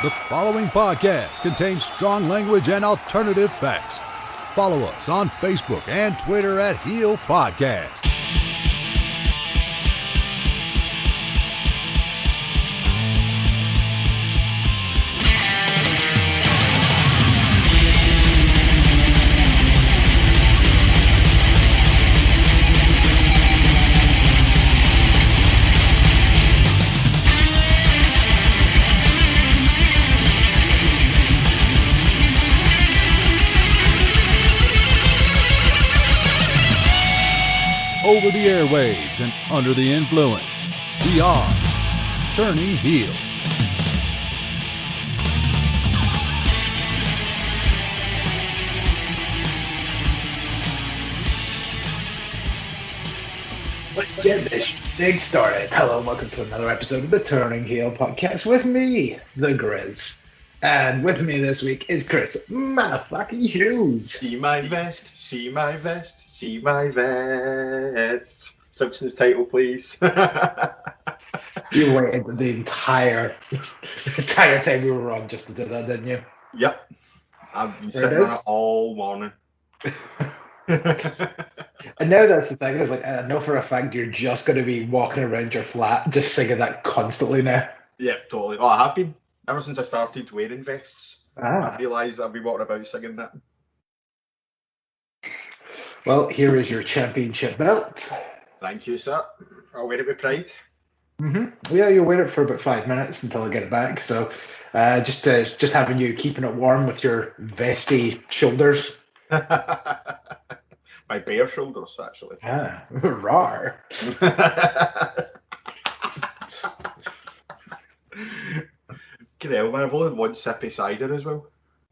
The following podcast contains strong language and alternative facts. Follow us on Facebook and Twitter at Heel Podcast. Over the airwaves and under the influence, we are Turning Heel. Let's get this thing started. Hello and welcome to another episode of the Turning Heel podcast with me, the Griz. And with me this week is Chris motherfucking Hughes. See my vest, see my vest, see my vest. Simpsons title, please. You waited the entire time we were on just to do that, didn't you? Yep. I've been sitting on it all morning. And now that's the thing, is like, I know for a fact you're just going to be walking around your flat just singing that constantly now. Yep, totally. Oh, I have been. Ever since I started wearing vests, I've realised I've been walking about singing that. Well, here is your championship belt. Thank you, sir. I'll wear it with pride. Mm-hmm. Yeah, you'll wear it for about 5 minutes until I get it back. So just having you keeping it warm with your vesty shoulders. My bare shoulders, actually. Ah, rawr. Man, I've only had one sip of cider as well.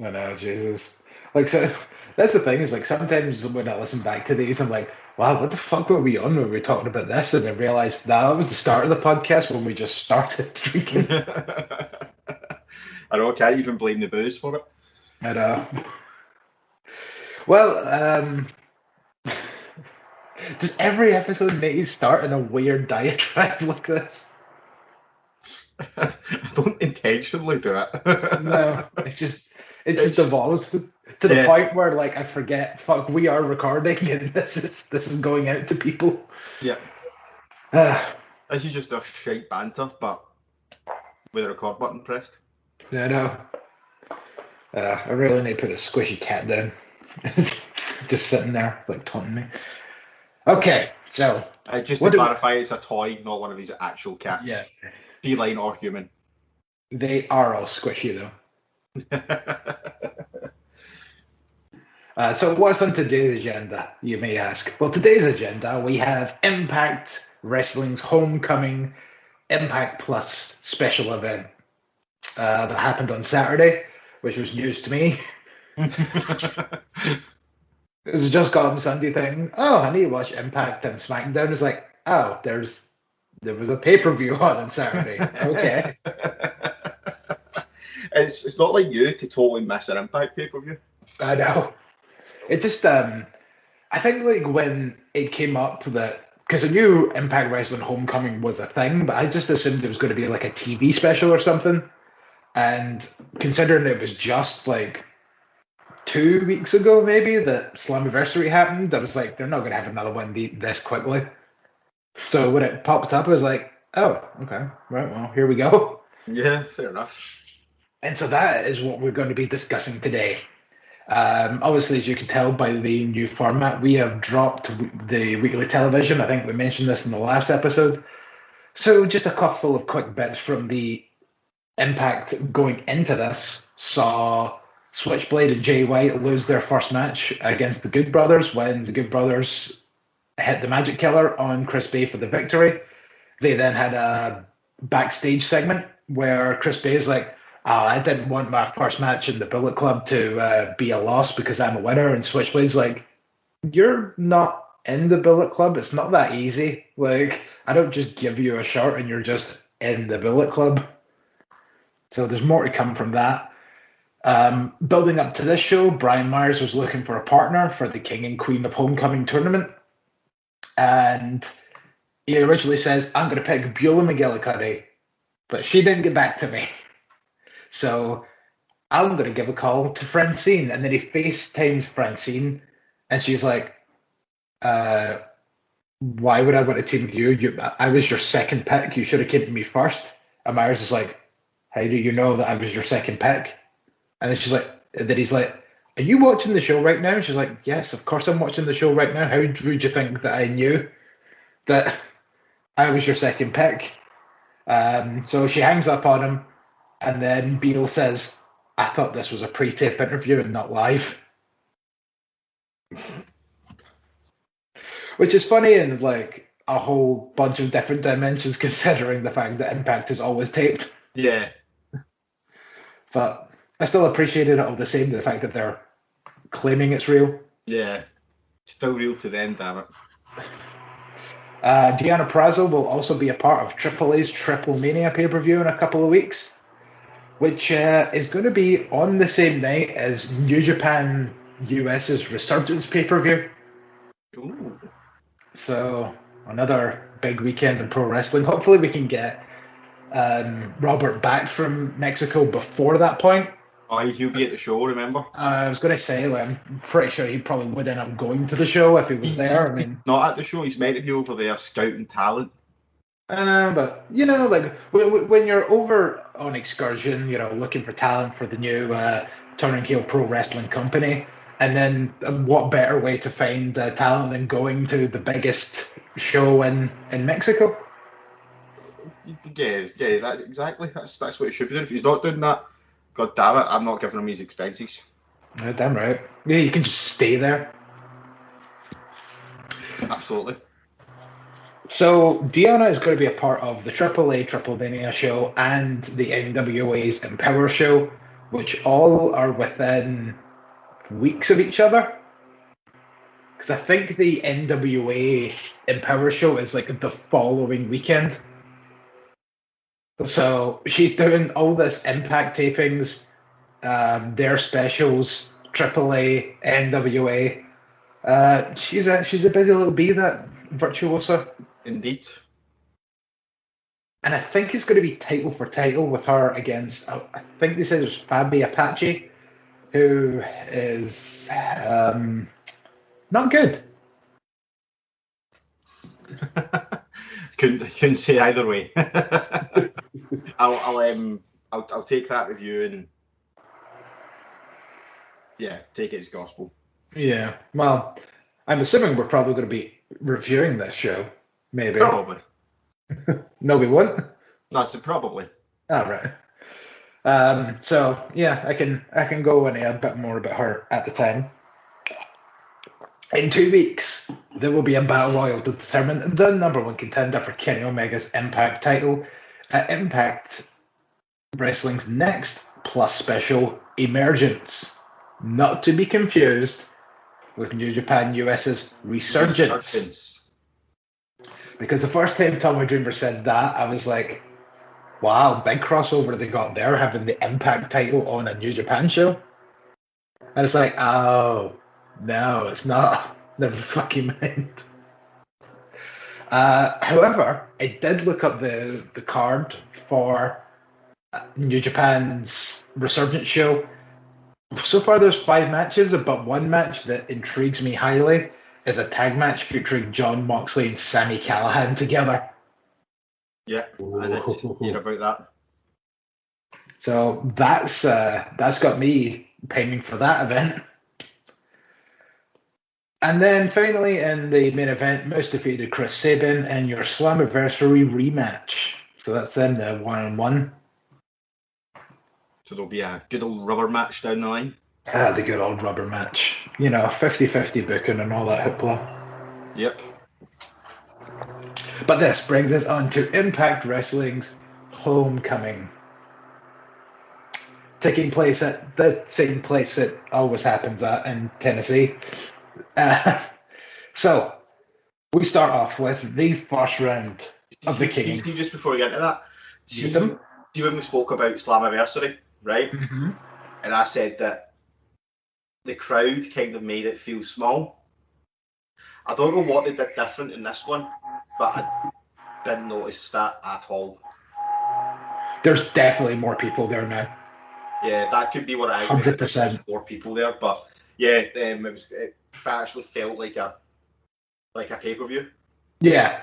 I know, Jesus. Like, so that's the thing, is like sometimes when I listen back to these, I'm like, wow, what the fuck were we on when we were talking about this? And I realised that was the start of the podcast when we just started drinking. I know, I can't even blame the booze for it. I know. Well, does every episode make you start in a weird diatribe like this? I don't intentionally do it. No, it just evolves to the point where, like, I forget. Fuck, we are recording, and this is going out to people. Yeah. This is just a shite banter, but with a record button pressed. Yeah, I know. I really need to put a squishy cat down. Just sitting there, like, taunting me. Okay, so just to clarify, it's a toy, not one of these actual cats. Yeah. Feline or human. They are all squishy, though. So what's on today's agenda, you may ask? Well, today's agenda, we have Impact Wrestling's Homecoming Impact Plus special event that happened on Saturday, which was news to me. It was a Just Got Him Sunday thing. Oh, I need to watch Impact and SmackDown. It's like, oh, there was a pay-per-view on Saturday. Okay. It's not like you to totally miss an Impact pay-per-view. I know. It just, I think, like, when it came up that, because I knew Impact Wrestling Homecoming was a thing, but I just assumed it was going to be like a TV special or something. And considering it was just like 2 weeks ago, maybe, that Slammiversary happened, I was like, they're not going to have another one this quickly. So when it popped up, I was like, oh, okay, right, well, here we go. Yeah, fair enough. And so that is what we're going to be discussing today. Obviously, as you can tell by the new format, we have dropped the weekly television. I think we mentioned this in the last episode. So just a couple of quick bits from the Impact going into this. Saw Switchblade and Jay White lose their first match against the Good Brothers when the Good Brothers hit the Magic Killer on Chris Bay for the victory. They then had a backstage segment where Chris Bay is like, I didn't want my first match in the Bullet Club to be a loss because I'm a winner. And Switchblade's like, you're not in the Bullet Club. It's not that easy. Like, I don't just give you a shirt and you're just in the Bullet Club. So there's more to come from that. Building up to this show, Brian Myers was looking for a partner for the King and Queen of Homecoming tournament. And he originally says, I'm going to pick Beulah McGillicuddy. But she didn't get back to me. So I'm going to give a call to Francine. And then he FaceTimes Francine, and she's like, why would I want to team with you? I was your second pick. You should have came to me first. And Myers is like, how do you know that I was your second pick? And then he's like, are you watching the show right now? And she's like, yes, of course I'm watching the show right now. How would you think that I knew that I was your second pick? So she hangs up on him, and then Beale says, I thought this was a pre-tape interview and not live. Which is funny in like a whole bunch of different dimensions, considering the fact that Impact is always taped. Yeah. But I still appreciated it all the same, the fact that they're claiming it's real. Yeah. Still real to them, damn it. Deonna Purrazzo will also be a part of AAA's Triple Mania pay-per-view in a couple of weeks, which is going to be on the same night as New Japan US's Resurgence pay-per-view. Ooh. So another big weekend in pro wrestling. Hopefully we can get Robert back from Mexico before that point. Oh, he'll be at the show, remember? I was going to say, like, I'm pretty sure he probably would end up going to the show if he was there. I mean, not at the show. He's meant to be over there scouting talent. I know, but like when you're over on excursion, looking for talent for the new Turning Heel Pro Wrestling company, and then what better way to find talent than going to the biggest show in Mexico? Yeah, exactly. That's what it should be doing. If he's not doing that, God damn it, I'm not giving him his expenses. Damn right. Yeah, you can just stay there. Absolutely. So Deonna is going to be a part of the AAA Triple Mania show and the NWA's Empower show, which all are within weeks of each other. Because I think the NWA Empower show is like the following weekend. So she's doing all this Impact tapings, their specials, AAA, NWA. She's a busy little bee, that virtuosa. Indeed. And I think it's going to be title for title with her against, I think they said it was Fabi Apache, who is not good. Couldn't say either way. I'll take that review and take it as gospel. Yeah, well, I'm assuming we're probably going to be reviewing this show, maybe. Probably. No, we won't. No, I said probably. All right. So yeah, I can go into a bit more about her at the time. In 2 weeks, there will be a battle royal to determine the number one contender for Kenny Omega's Impact title at Impact Wrestling's Next Plus special, Emergence. Not to be confused with New Japan US's Resurgence. Because the first time Tommy Dreamer said that, I was like, wow, big crossover they got there, having the Impact title on a New Japan show. And it's like, oh, no, it's not. Never fucking mind. However, I did look up the card for New Japan's Resurgence show. So far, there's 5 matches, but one match that intrigues me highly is a tag match featuring Jon Moxley and Sami Callihan together. Yeah, I did hear about that. So that's got me pining for that event. And then finally in the main event, Moose defeated Chris Sabin in your Slammiversary rematch. So that's them, the 1-on-1. So there'll be a good old rubber match down the line. The good old rubber match. 50-50 booking and all that hoopla. Yep. But this brings us on to Impact Wrestling's Homecoming. Taking place at the same place it always happens at in Tennessee. So, we start off with the first round of the King. Just before we get into that, see when we spoke about Slammiversary, right? Mm-hmm. And I said that the crowd kind of made it feel small. I don't know what they did different in this one, but I didn't notice that at all. There's definitely more people there now. Yeah, that could be what it is. 100%. 4 people there, but yeah, it actually felt like a pay-per-view. Yeah.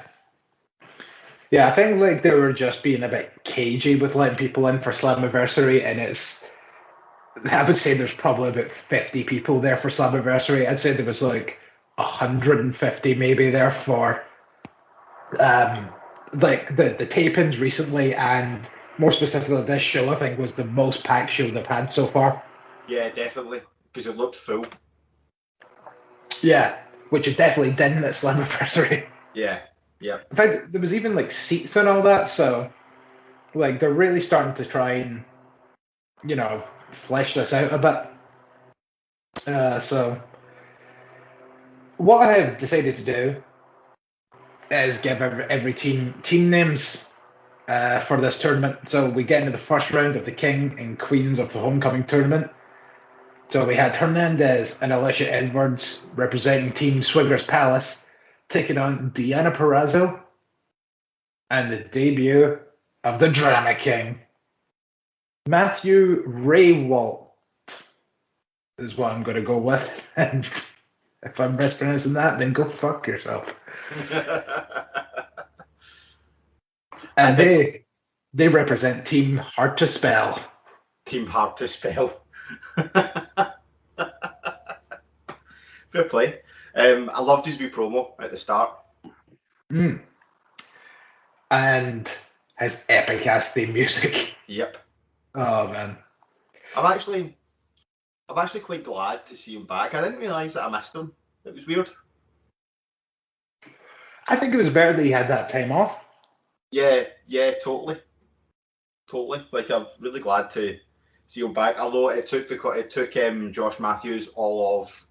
Yeah, I think like they were just being a bit cagey with letting people in for Slammiversary, and I would say there's probably about 50 people there for Slammiversary. I'd say there was like 150 maybe there for like the tapings recently, and more specifically this show, I think was the most packed show they've had so far. Yeah, definitely, because it looked full. Yeah, which it definitely didn't at Slammiversary. Yeah. In fact, there was even like seats and all that, so like they're really starting to try and, you know, flesh this out a bit. So what I have decided to do is give every team names for this tournament. So we get into the first round of the King and Queens of the Homecoming tournament. So we had Hernandez and Alicia Edwards representing Team Swingers Palace, taking on Deonna Purrazzo, and the debut of the Drama King, Matthew Raywalt, is what I'm going to go with. And if I'm mispronouncing that, then go fuck yourself. And they represent Team Hard to Spell. Team Hard to Spell. Fair play. I loved his wee promo at the start. And his epic ass theme music. Yep. Oh man. I'm actually quite glad to see him back. I didn't realise that I missed him. It was weird. I think it was better that he had that time off. Yeah, totally. Like, I'm really glad to see him back. Although it took Josh Matthews all of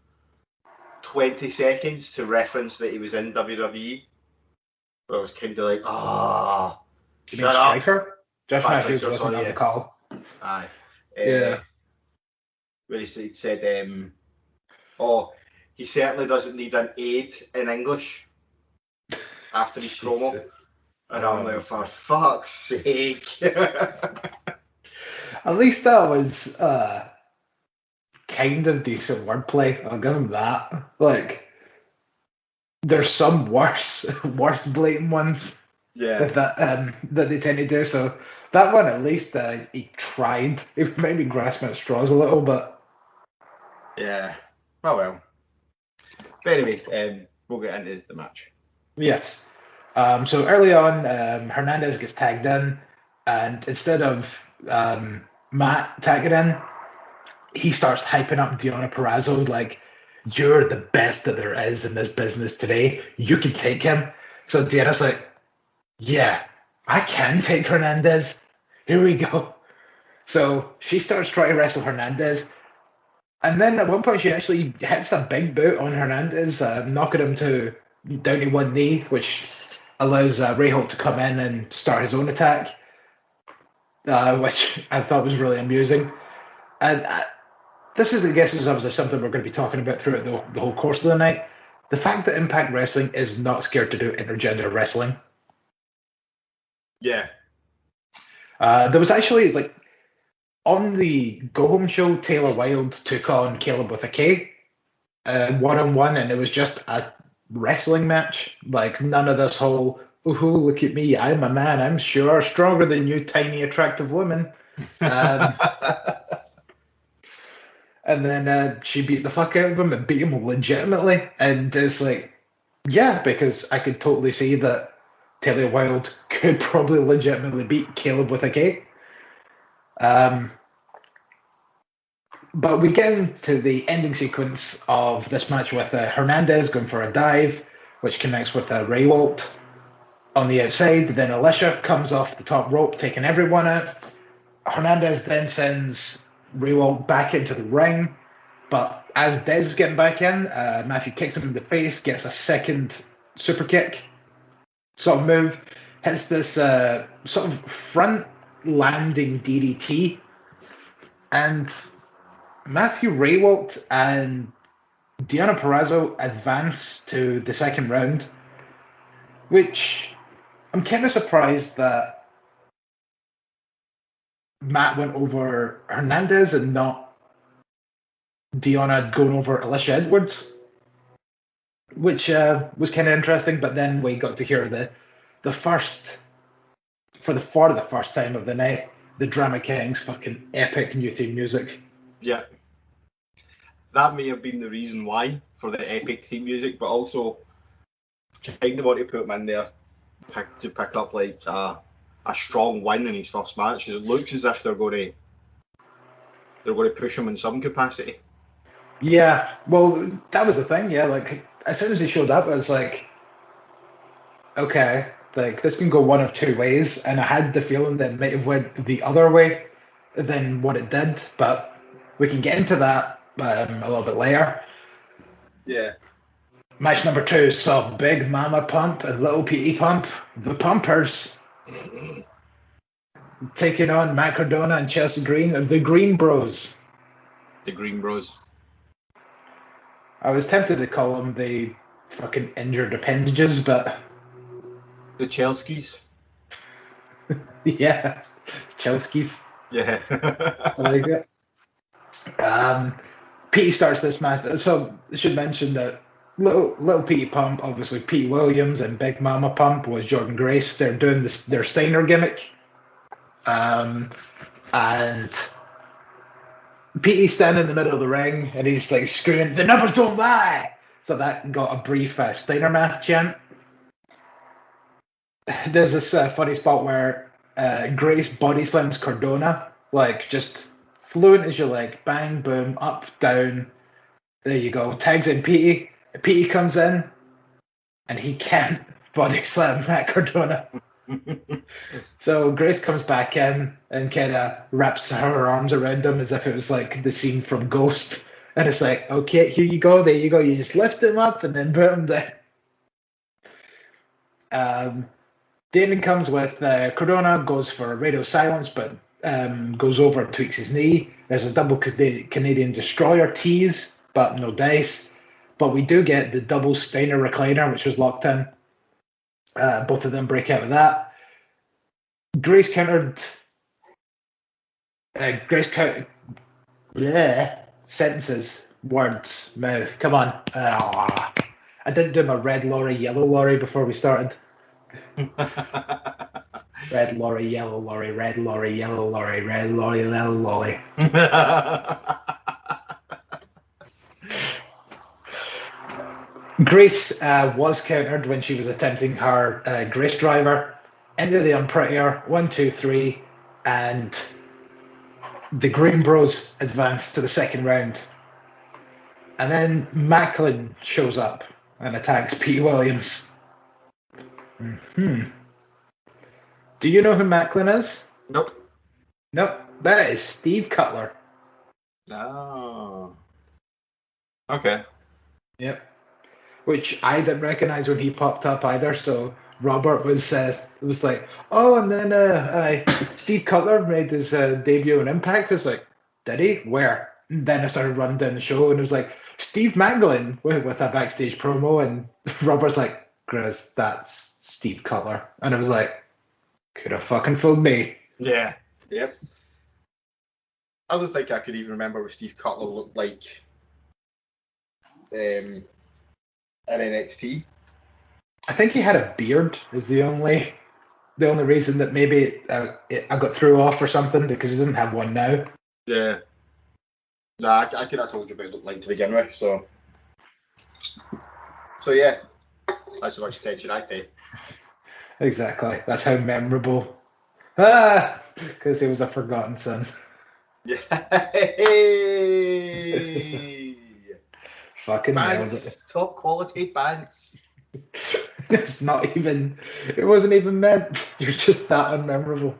20 seconds to reference that he was in WWE. But I was kind of like, You mean Striker? Josh Matthews wasn't on the call. Aye. Yeah. Where he said, he certainly doesn't need an aid in English after his promo. And I'm like, for fuck's sake. At least that was kind of decent wordplay. I'll give him that. Like, there's some worse blatant ones. Yeah. That they tend to do. So that one, at least, he tried. He maybe grasping at straws a little, but yeah. Oh well. But anyway, we'll get into the match. Yes. So early on, Hernandez gets tagged in, and instead of Matt tagging in, he starts hyping up Deonna Purrazzo like, "You're the best that there is in this business today. You can take him." So Deonna's like, "Yeah, I can take Hernandez. Here we go." So she starts trying to wrestle Hernandez, and then at one point she actually hits a big boot on Hernandez, knocking him down to one knee, which allows Ray Holt to come in and start his own attack, which I thought was really amusing. And this is, I guess, is obviously something we're going to be talking about throughout the whole course of the night. The fact that Impact Wrestling is not scared to do intergender wrestling. Yeah. There was actually, like, on the Go Home show, Taylor Wilde took on Caleb with a K, one-on-one, and it was just a wrestling match. Like, none of this whole, "Ooh, look at me, I'm a man, I'm sure stronger than you, tiny, attractive woman." And then she beat the fuck out of him and beat him legitimately. And it's like, yeah, because I could totally see that Taylor Wilde could probably legitimately beat Caleb with a K. But we get into the ending sequence of this match with Hernandez going for a dive, which connects with Raywalt on the outside. Then Alicia comes off the top rope, taking everyone out. Hernandez then sends Raywalt back into the ring. But as Dez is getting back in, Matthew kicks him in the face, gets a second super kick sort of move, hits this sort of front landing DDT. And Matthew Raywalt and Deonna Purrazzo advance to the second round, which I'm kind of surprised that Matt went over Hernandez and not Deonna going over Alicia Edwards, which was kind of interesting. But then we got to hear the first, for the first time of the night, the Drama King's fucking epic new theme music. Yeah. That may have been the reason why for the epic theme music, but also kind of want to put him in there to pick up like a strong win in his first match, because it looks as if they're going to push him in some capacity. Yeah, well, that was the thing. Yeah, like as soon as he showed up, I was like, okay, like this can go one of two ways, and I had the feeling that it might have went the other way than what it did, but we can get into that a little bit later. Yeah. Match number 2 saw Big Mama Pump and Little Petey Pump, the Pumpers, taking on Matt Cardona and Chelsea Green of the Green Bros. The Green Bros. I was tempted to call them the fucking injured appendages, but the Chelskis. Yeah, Chelskis. Yeah. I like it. Petey starts this match, so I should mention that Little Petey Pump, obviously Pete Williams, and Big Mama Pump was Jordan Grace. They're doing their Steiner gimmick. And Petey's standing in the middle of the ring, and he's like screaming, "The numbers don't lie!" So that got a brief Steiner math chant. There's this funny spot where Grace body slams Cardona, like just fluent as you like, bang, boom, up, down. There you go. Tags in Petey. Petey comes in, and he can't body slam Matt Cardona. So Grace comes back in and kind of wraps her arms around him as if it was like the scene from Ghost. And it's like, okay, here you go, there you go. You just lift him up and then put him down. Damon comes with Cardona, goes for radio silence, but goes over and tweaks his knee. There's a double Canadian Destroyer tease, but no dice. But we do get the double Steiner recliner, which was locked in. Both of them break out with that. Grace countered. Sentences, words, mouth. Come on. I didn't do my red lorry, yellow lorry before we started. Red lorry, yellow lorry, red lorry, yellow lorry, red lorry, yellow lorry. Grace was countered when she was attempting her Grace driver. Into the unprettier, 1, 2, 3, and the Green Bros advance to the second round. And then Macklin shows up and attacks Pete Williams. Do you know who Macklin is? Nope. Nope. That is Steve Cutler. Oh. Okay. Yep. Which I didn't recognize when he popped up either. So Robert was like, oh, and then Steve Cutler made his debut in Impact. I was like, did he? Where? And then I started running down the show, and it was like Steve Macklin with a backstage promo, and Robert's like, Griz, that's Steve Cutler, and I was like, could have fucking fooled me. Yeah. Yep. I don't think I could even remember what Steve Cutler looked like in NXT. I think he had a beard is the only reason that maybe I got threw off or something, because he doesn't have one now. Yeah. Nah, I could have told you what it looked like to begin with, so yeah. That's how much attention I pay. Exactly. That's how memorable. Because he was a forgotten son. Yeah. Fucking nailed it. Top quality pants. It wasn't even meant. You're just that unmemorable.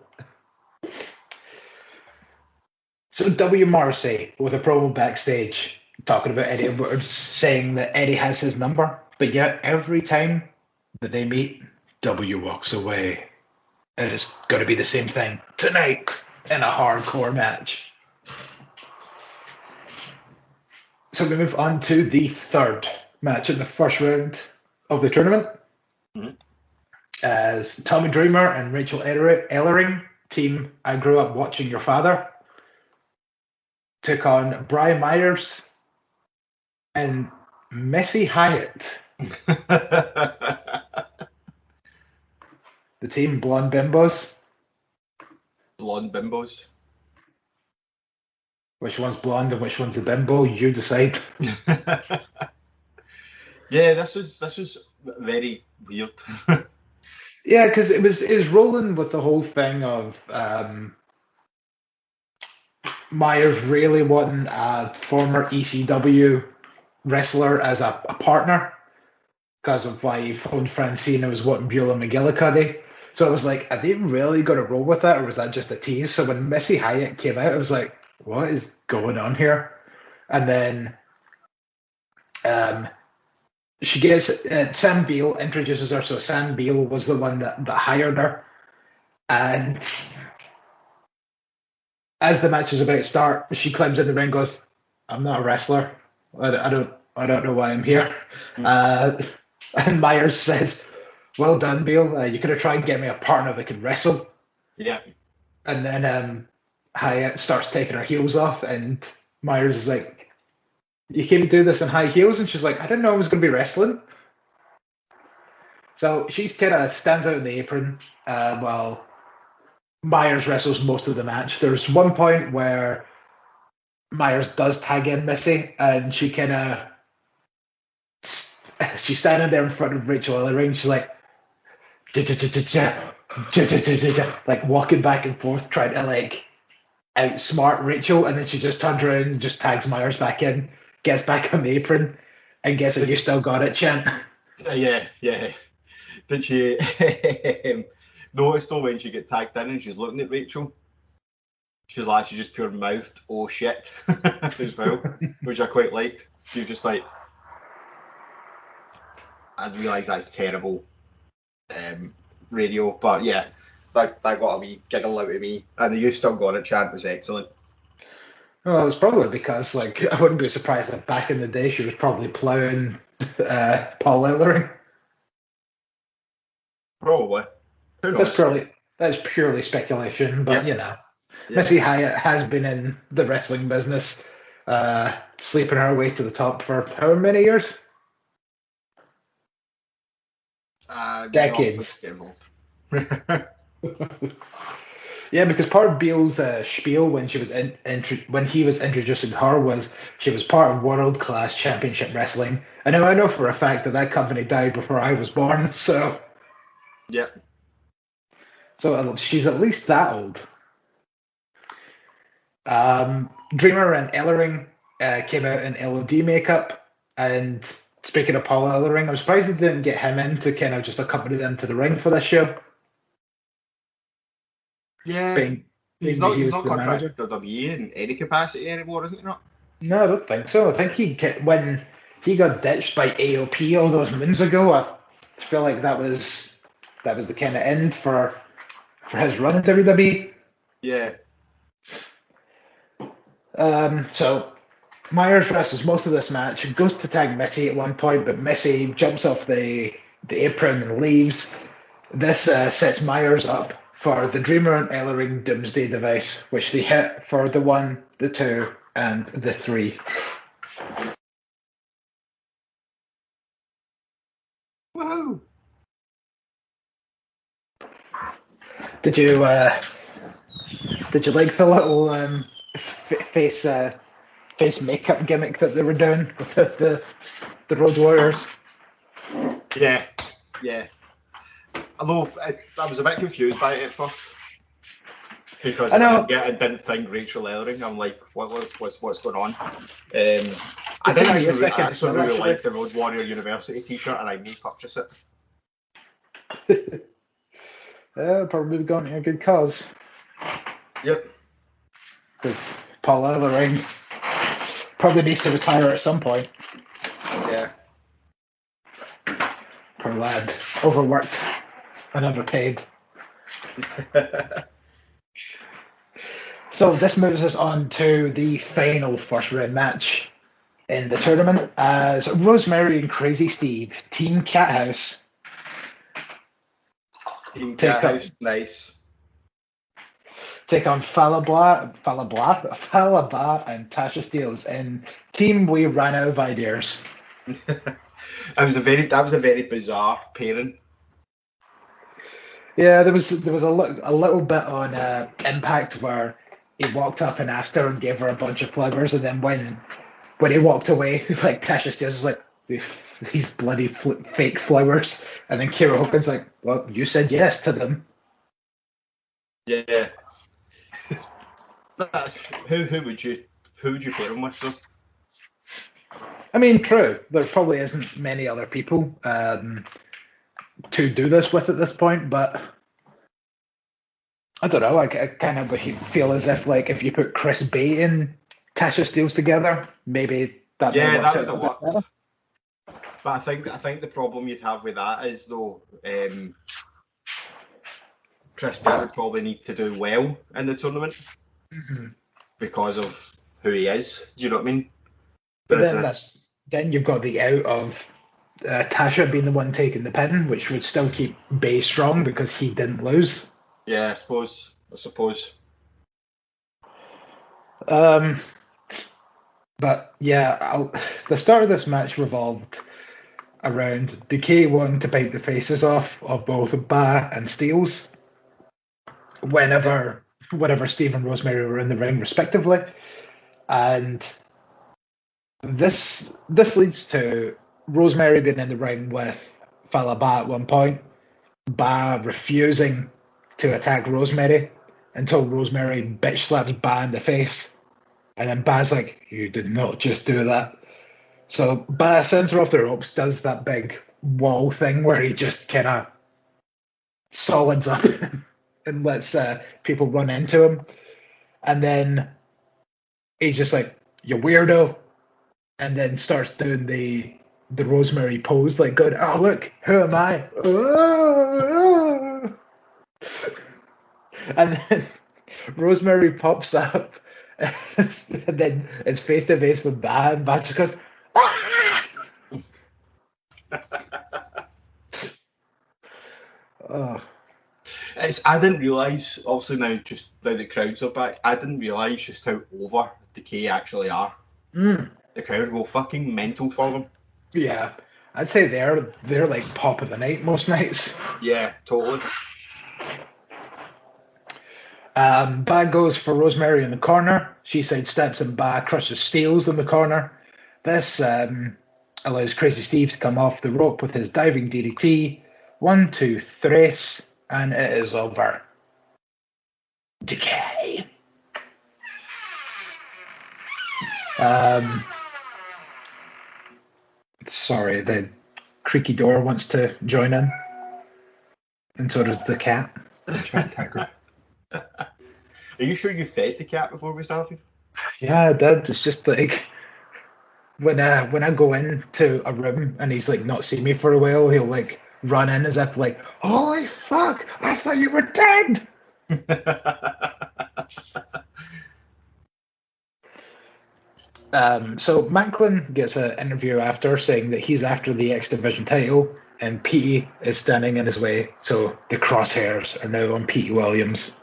So W. Morrissey with a promo backstage talking about Eddie Edwards, saying that Eddie has his number, but yet every time that they meet, W walks away. And it's going to be the same thing tonight in a hardcore match. So we move on to the third match in the first round of the tournament. Mm-hmm. As Tommy Dreamer and Rachel Ellering team I grew up watching your father took on Brian Myers and Missy Hyatt. The team Blonde Bimbos. Blonde bimbos. Which one's blonde and which one's a bimbo? You decide. Yeah, this was very weird. Yeah, because it was rolling with the whole thing of Myers really wanting a former ECW wrestler as a partner because of why phone Francina was wanting Beulah McGillicuddy. So I was like, are they really going to roll with that, or was that just a tease? So when Missy Hyatt came out, I was like, what is going on here? And then she gets Sam Beale introduces her. So Sam Beale was the one that hired her. And as the match is about to start, she climbs in the ring and goes, I'm not a wrestler. I don't know why I'm here. And Myers says, well done, Beale. You could have tried and get me a partner that could wrestle. Yeah. And then Hyatt starts taking her heels off, and Myers is like, you can't do this in high heels? And she's like, I didn't know I was going to be wrestling. So she's kind of stands out in the apron while Myers wrestles most of the match. There's one point where Myers does tag in Missy, and she kind of, she's standing there in front of Rachel Ellering. She's like, like walking back and forth, trying to like outsmart Rachel, and then she just turns around and just tags Myers back in, gets back on the apron, and gets it. You still got it, chant. Yeah. Did she notice though when she get tagged in and she's looking at Rachel? She's like, she just pure mouthed, oh shit, as well, which I quite liked. She was just like, I realise that's terrible radio, but yeah, that got a wee giggle out of me. And the You Still Got It chant was excellent. Well, it's probably because, like, I wouldn't be surprised if back in the day she was probably ploughing Paul Ellering. Probably. Who knows? That's purely speculation, but Yeah. you know, Missy Hyatt has been in the wrestling business, sleeping her way to the top for how many years? Decades. Yeah, because part of Beale's spiel when she was when he was introducing her was she was part of World Class Championship Wrestling. I know for a fact that company died before I was born, so yeah. So she's at least that old. Dreamer and Ellering came out in LOD makeup, and speaking of Paul Ellering, I'm surprised they didn't get him in to kind of just accompany them to the ring for this show. Yeah, he's not contracted to WWE in any capacity anymore, isn't he? Not? No, I don't think so. I think when he got ditched by AOP all those moons ago, I feel like that was the kind of end for his run in WWE. Yeah. So Myers wrestles most of this match, goes to tag Missy at one point, but Missy jumps off the apron and leaves. This sets Myers up for the Dreamer and Ellering Doomsday device, which they hit for the 1, the 2, and the 3. Woohoo! Did you like the little face makeup gimmick that they were doing with the Road Warriors? Yeah. Although I was a bit confused by it at first because I didn't think Rachel Ellering. I'm like, what's going on? I really like the Road Warrior University T-shirt, and I may purchase it. Probably gone to a good cause. Yep. Because Paul Ellering probably needs to retire at some point. Yeah. Poor lad, overworked and underpaid. So this moves us on to the final first round match in the tournament as Rosemary and Crazy Steve, Team Cathouse. Team Cathouse, nice. take on Falaba, and Tasha Steelz in Team We Ran Out of Ideas. That was a very bizarre pairing. Yeah, there was a little bit on Impact where he walked up and asked her and gave her a bunch of flowers, and then when he walked away, like Tasha Steelz was like, these bloody fake flowers, and then Kira Hogan's like, well, you said yes to them. Yeah. Who would you pair him with though? I mean, true. There probably isn't many other people to do this with at this point, but I don't know. I kind of feel as if, like, if you put Chris Bay and Tasha Steelz together, maybe that would work. Better. But I think the problem you'd have with that is though, Chris Bay would probably need to do well in the tournament because of who he is. Do you know what I mean? But then you've got the out of Tasha being the one taking the pin, which would still keep Bay strong because he didn't lose. Yeah, I suppose. But yeah, the start of this match revolved around Decay wanting to bite the faces off of both Ba and Steelz whenever Steve and Rosemary were in the ring, respectively. And this leads to Rosemary being in the ring with Fala Ba at one point, Ba refusing to attack Rosemary until Rosemary bitch slaps Ba in the face. And then Ba's like, you did not just do that. So Ba sends her off the ropes, does that big wall thing where he just kind of solids up and lets people run into him. And then he's just like, you weirdo. And then starts doing the Rosemary pose, like going, oh, look, who am I? And then Rosemary pops up and then it's face to face with Ba, and Ba just goes, ah! Oh. I didn't realise, obviously now the crowds are back, I didn't realise just how over Decay actually are. The crowd go fucking mental for them. Yeah, I'd say they're like pop of the night most nights. Yeah, totally. Ba goes for Rosemary in the corner. She sidesteps and Ba crushes Steelz in the corner. This allows Crazy Steve to come off the rope with his diving DDT. 1, 2, 3, and it is over. Decay. Sorry, the creaky door wants to join in, and so does the cat. Are you sure you fed the cat before we started? Yeah, I did. It's just like when I go into a room and he's like not seen me for a while, he'll like run in as if like, holy fuck, I thought you were dead. So Macklin gets an interview after saying that he's after the X Division title and Petey is standing in his way, so the crosshairs are now on Petey Williams.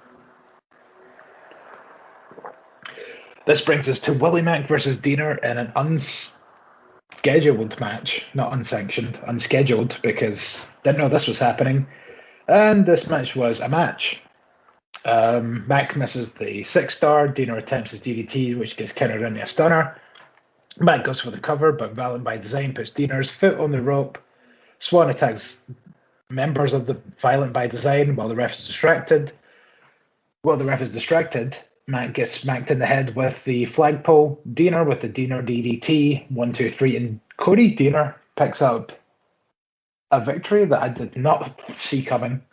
This brings us to Willie Mack versus Diener in an unscheduled match, not unsanctioned, unscheduled, because didn't know this was happening. And this match was a match. Mack misses the 6-star. Diener attempts his DDT, which gets countered into a stunner. Mack goes for the cover, but Violent by Design puts Diener's foot on the rope. Swan attacks members of the Violent by Design while the ref is distracted. While the ref is distracted, Mack gets smacked in the head with the flagpole. Diener with the Diener DDT. 1, 2, 3, and Cody Diener picks up a victory that I did not see coming.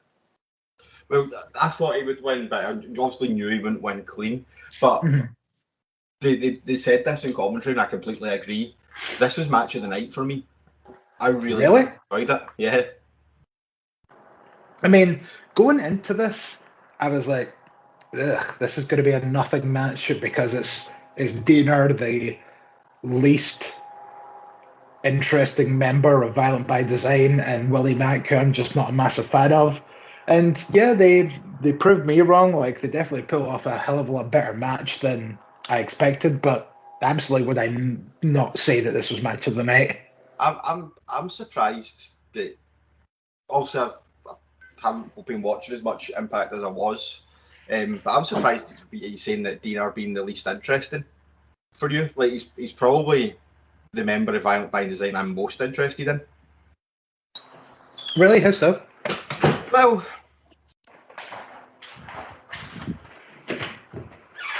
Well, I thought he would win, but I obviously knew he wouldn't win clean. But they said this in commentary, and I completely agree. This was match of the night for me. I really enjoyed it. Yeah. I mean, going into this, I was like, ugh, this is going to be a nothing match because it's Diener, the least interesting member of Violent by Design, and Willie Mack, who I'm just not a massive fan of. And yeah, they they proved me wrong. Like, they definitely pulled off a hell of a lot better match than I expected, but absolutely would I not say that this was match of the night. I'm surprised that. Also, I haven't been watching as much Impact as I was, but I'm surprised you're saying that Diener being the least interesting for you. Like, he's probably the member of Violent by Design I'm most interested in. Really? How so? Well,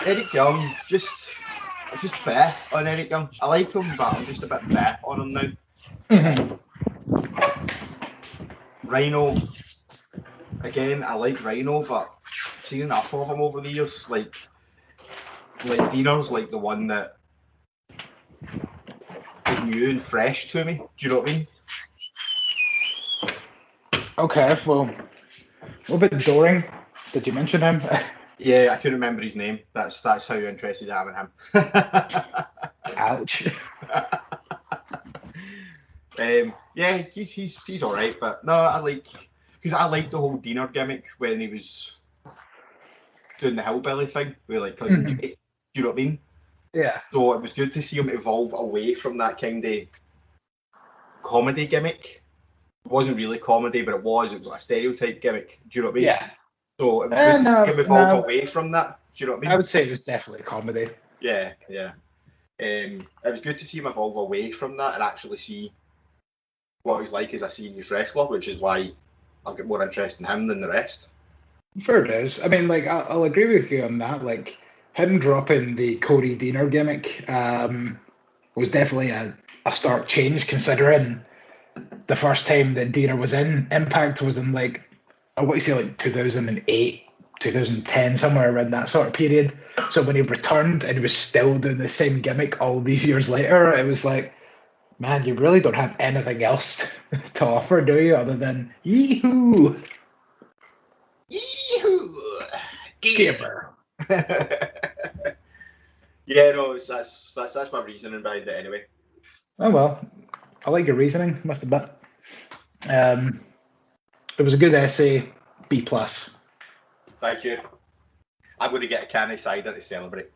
Eric Young, I'm just fair on Eric Young. I like him, but I'm just a bit fair on him now. Mm-hmm. Rhino, again, I like Rhino, but I've seen enough of him over the years. Like Diener's like the one that is new and fresh to me. Do you know what I mean? Okay, well, what about Doring? Did you mention him? Yeah, I couldn't remember his name. That's how interested I am in him. Ouch. Yeah, he's all right, but no, I like the whole Diener gimmick when he was doing the hillbilly thing with like cousin Jay. Do you know what I mean? Yeah. So it was good to see him evolve away from that kind of comedy gimmick. It wasn't really comedy, but it was like a stereotype gimmick. Do you know what I mean? Yeah. So it was good to see him evolve away from that. Do you know what I mean? I would say it was definitely comedy. Yeah. It was good to see him evolve away from that and actually see what he's like as a serious wrestler, which is why I've got more interest in him than the rest. Fair it is. I mean, like, I'll agree with you on that. Like, him dropping the Cody Diener gimmick was definitely a stark change, considering the first time that Diener was in Impact was in, like, I want to say, like, 2008, 2010, somewhere around that sort of period. So when he returned and he was still doing the same gimmick all these years later, it was like, man, you really don't have anything else to offer, do you, other than yee-hoo? Yee-hoo! Giver. Yeah, no, that's my reasoning behind it anyway. Oh well, I like your reasoning. Must admit, it was a good essay. B+. Thank you. I'm going to get a can of cider to celebrate.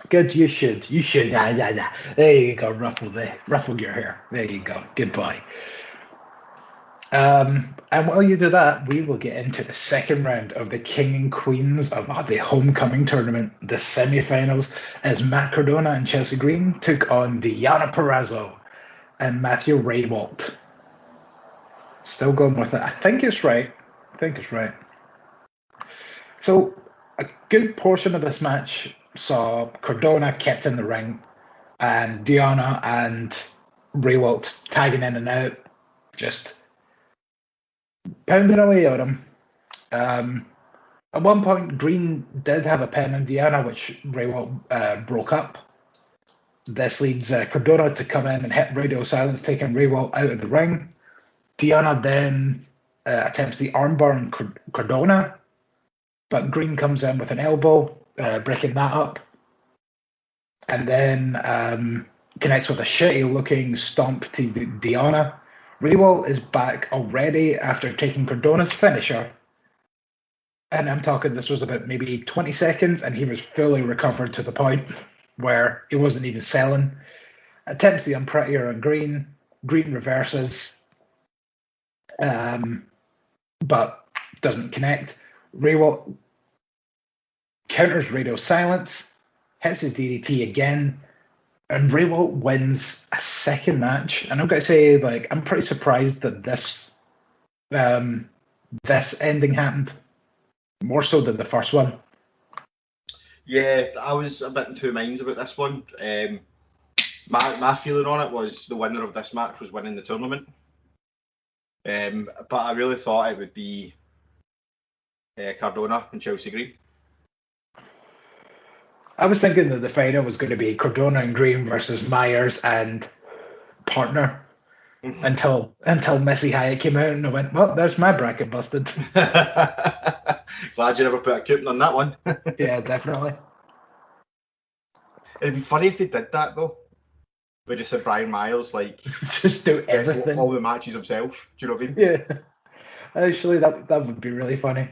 Good, you should. Yeah. There you go, ruffle your hair. There you go. Goodbye. And while you do that, we will get into the second round of the King and Queens of the Homecoming Tournament, the semi-finals, as Matt Cardona and Chelsea Green took on Deonna Purrazzo and Matthew Raywalt. Still going with it. I think it's right. So a good portion of this match saw Cardona kept in the ring and Deonna and Raywalt tagging in and out, just pounding away at him. At one point, Green did have a pen on Deonna, which Raywalt broke up. This leads Cardona to come in and hit radio silence, taking Raywalt out of the ring. Deonna then attempts the armbar on Cardona, but Green comes in with an elbow, breaking that up, and then connects with a shitty-looking stomp to Deonna. Raywalt is back already after taking Cardona's finisher, and I'm talking this was about maybe 20 seconds, and he was fully recovered to the point where he wasn't even selling. Attempts the unprettier on Green. Green reverses, but doesn't connect. Raywalt counters radio silence, hits his DDT again, and Raywalt wins a second match. And I'm going to say, like, I'm pretty surprised that this ending happened more so than the first one. Yeah, I was a bit in two minds about this one. My feeling on it was the winner of this match was winning the tournament. But I really thought it would be Cardona and Chelsea Green. I was thinking that the final was going to be Cardona and Green versus Myers and partner until Missy Hyatt came out and I went, well, there's my bracket busted. Glad you never put a coupon on that one. Yeah, definitely. It'd be funny if they did that though. We just had Brian Myers like just do everything, all the matches himself. Do you know what I mean? Yeah. Actually, that would be really funny.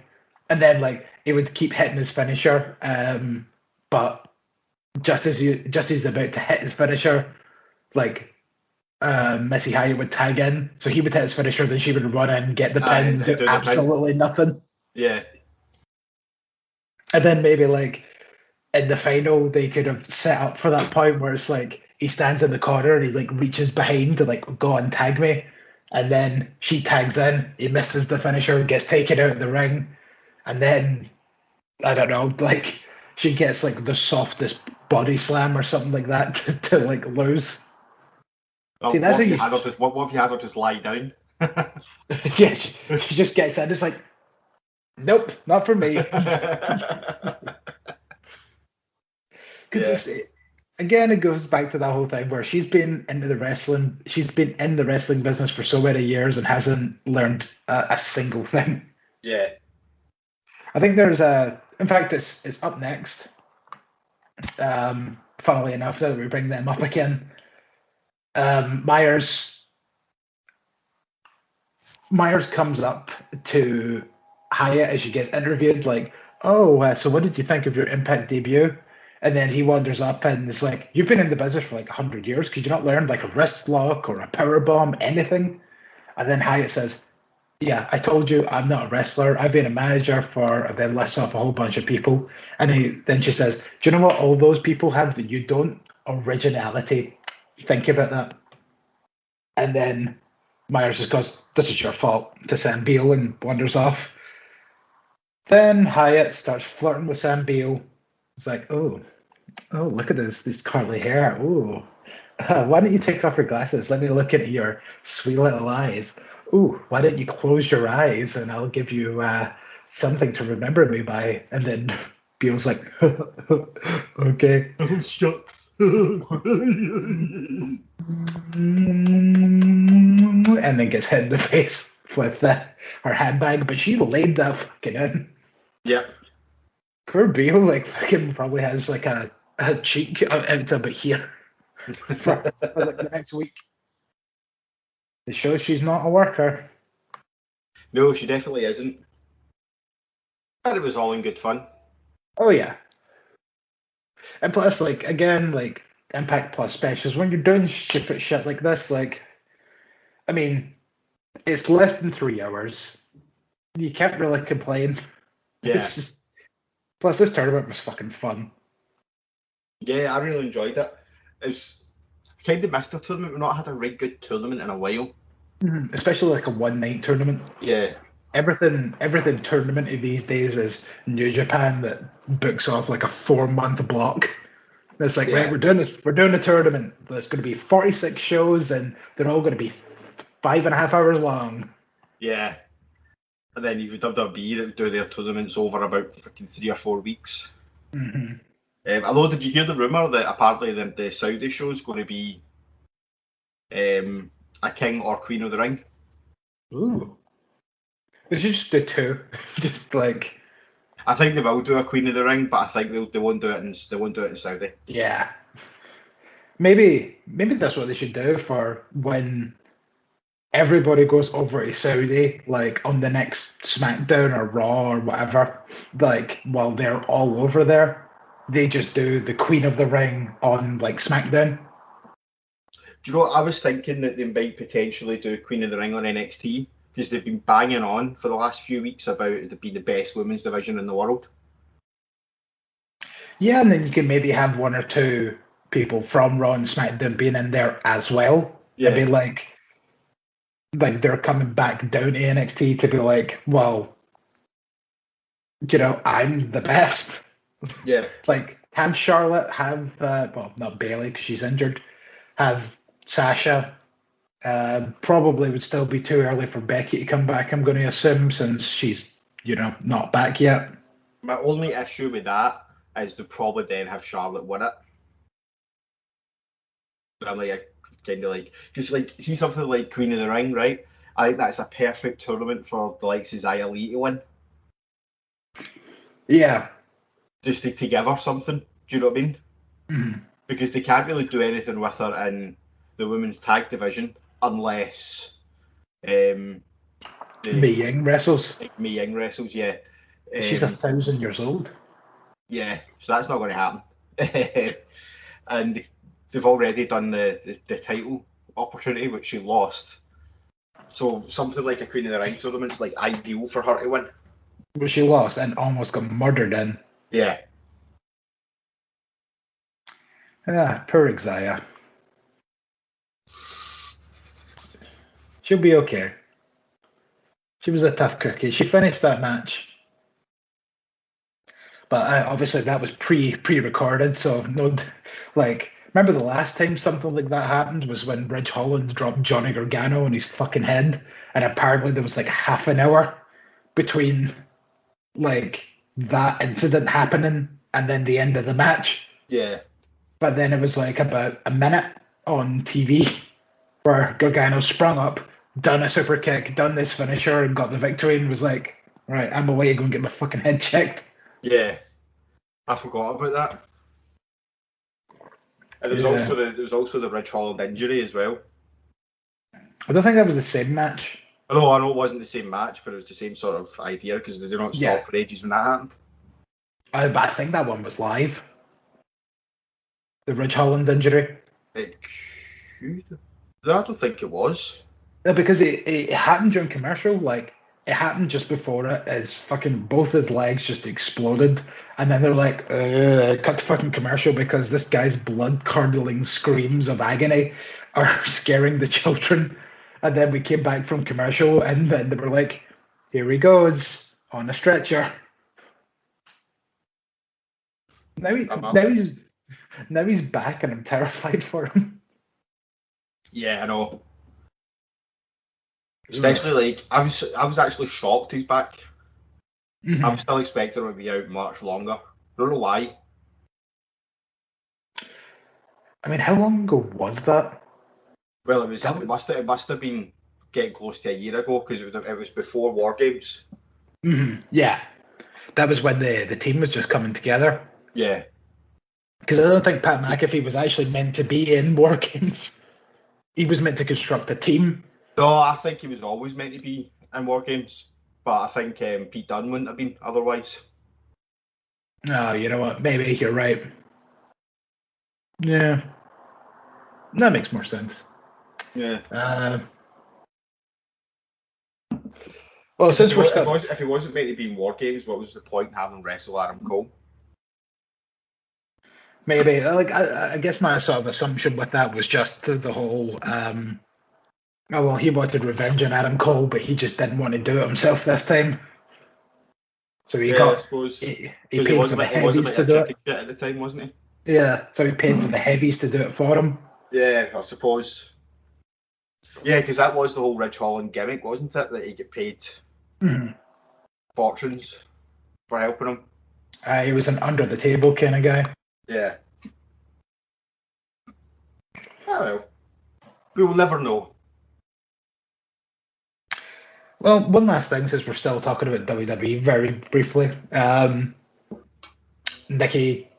And then like he would keep hitting his finisher, but just as he's about to hit his finisher, like Missy Hyatt would tag in, so he would hit his finisher, then she would run in, get the pin, do absolutely nothing. Yeah. And then maybe like in the final, they could have set up for that point where it's like he stands in the corner and he like reaches behind to like go and tag me, and then she tags in, he misses the finisher, gets taken out of the ring, and then I don't know, like she gets like the softest body slam or something like that to like lose. Well, See, that's what if you had her just lie down? Yeah, she just gets in. It's like, nope, not for me. Because again, it goes back to that whole thing where she's been in the wrestling business for so many years and hasn't learned a single thing. Yeah. I think there's in fact, it's up next. Funnily enough, now that we bring them up again, Myers comes up to Hyatt as she gets interviewed, like, oh, so what did you think of your Impact debut? And then he wanders up and is like, you've been in the business for like 100 years. Could you not learn like a wrist lock or a power bomb, anything? And then Hyatt says, yeah, I told you I'm not a wrestler. I've been a manager for, then lists off a whole bunch of people. And then she says, do you know what all those people have that you don't? Originality. Think about that. And then Myers just goes, this is your fault, to Sam Beale, and wanders off. Then Hyatt starts flirting with Sam Beale. It's like, oh, look at this curly hair. Oh, why don't you take off your glasses? Let me look into your sweet little eyes. Ooh, why don't you close your eyes and I'll give you something to remember me by? And then Beale's like, okay. Oh, shucks. And then gets hit in the face with her handbag, but she laid that fucking in. Yep. Poor Beale, like, fucking probably has like a cheek out to about here for like the next week. It shows she's not a worker. No, she definitely isn't. But it was all in good fun. Oh yeah. And plus, like, again, like Impact Plus specials, when you're doing stupid shit like this, like, I mean, it's less than 3 hours. You can't really complain. Yeah. It's just, plus this tournament was fucking fun. Yeah, I really enjoyed it. It's kind of missed a tournament. We've not had a really good tournament in a while. Especially like a one-night tournament. Yeah. Everything tournamenty these days is New Japan that books off like a 4-month block. It's like, right, we're doing a tournament. There's going to be 46 shows and they're all going to be 5.5 hours long. Yeah. And then you've WWE that do their tournaments over about fucking 3 or 4 weeks. Mm-hmm. Although, did you hear the rumour that apparently the Saudi show is going to be a King or Queen of the Ring? Ooh. They should just do 2. Just like, I think they will do a Queen of the Ring, but I think they won't do it in Saudi. Yeah. Maybe that's what they should do for when everybody goes over to Saudi, like on the next SmackDown or Raw or whatever, like while they're all over there, they just do the Queen of the Ring on like SmackDown. Do you know what? I was thinking that they might potentially do Queen of the Ring on NXT because they've been banging on for the last few weeks about it being the best women's division in the world. Yeah, and then you can maybe have 1 or 2 people from Raw and SmackDown being in there as well. Yeah. And be like they're coming back down to NXT to be like, well, you know, I'm the best. Yeah. Like, have Charlotte, have, well, not Bayley because she's injured, have Sasha. Probably would still be too early for Becky to come back, I'm going to assume, since she's, you know, not back yet. My only issue with that is they'll probably then have Charlotte win it. But I'm like, kind of like, because like, see something like Queen of the Ring, right? I think that's a perfect tournament for the likes of Xia Li to win. Yeah. Just to give her something, do you know what I mean? Mm-hmm. Because they can't really do anything with her in the women's tag division unless Mei Ying wrestles. Mei Ying wrestles, yeah. She's 1,000 years old. Yeah, so that's not going to happen. And they've already done the title opportunity, which she lost. So something like a Queen of the Ring tournament's like ideal for her to win. But she lost and almost got murdered in. Yeah. Poor Xia. She'll be okay. She was a tough cookie. She finished that match. But obviously that was pre-recorded, so no, like, remember the last time something like that happened was when Ridge Holland dropped Johnny Gargano on his fucking head, and apparently there was like half an hour between like that incident happening and then the end of the match. Yeah. But then it was like about a minute on TV where Gargano sprung up, done a super kick, done this finisher, and got the victory, and was like, right, I'm away to go and get my fucking head checked. Yeah, I forgot about that. And there was also the Ridge Holland injury as well. I don't think that was the same match. I know it wasn't the same match, but it was the same sort of idea because they do not stop for ages when that happened. But I think that one was live. The Ridge Holland injury. It could. No, I don't think it was. Yeah, because it happened during commercial. Like, it happened just before it. His fucking both his legs just exploded, and then they're like, cut to fucking commercial because this guy's blood-curdling screams of agony are scaring the children. And then we came back from commercial, and then they were like, here he goes on a stretcher. Now he's back, and I'm terrified for him. Yeah, I know. Especially like I was actually shocked he's back. Mm-hmm. I was still expecting him to be out much longer. I don't know why. I mean, how long ago was that? Well, it must have been getting close to a year ago because it was before War Games. Mm-hmm. Yeah, that was when the team was just coming together. Yeah, because I don't think Pat McAfee was actually meant to be in War Games. He was meant to construct a team. No, I think he was always meant to be in War Games, but I think Pete Dunne wouldn't have been otherwise. No, you know what? Maybe you're right. Yeah, that makes more sense. Yeah. Well, since if he wasn't meant to be in War Games, what was the point in having wrestle Adam Cole? Maybe. Like, I guess my sort of assumption with that was just the whole. He wanted revenge on Adam Cole, but he just didn't want to do it himself this time. So he paid for the heavies to do it at the time, wasn't he? Yeah, so he paid for the heavies to do it for him. Yeah, I suppose. Yeah, because that was the whole Ridge Holland gimmick, wasn't it? That he get paid fortunes for helping him. He was an under the table kind of guy. Yeah. Oh well. We will never know. Well, one last thing, since we're still talking about WWE very briefly. Nikki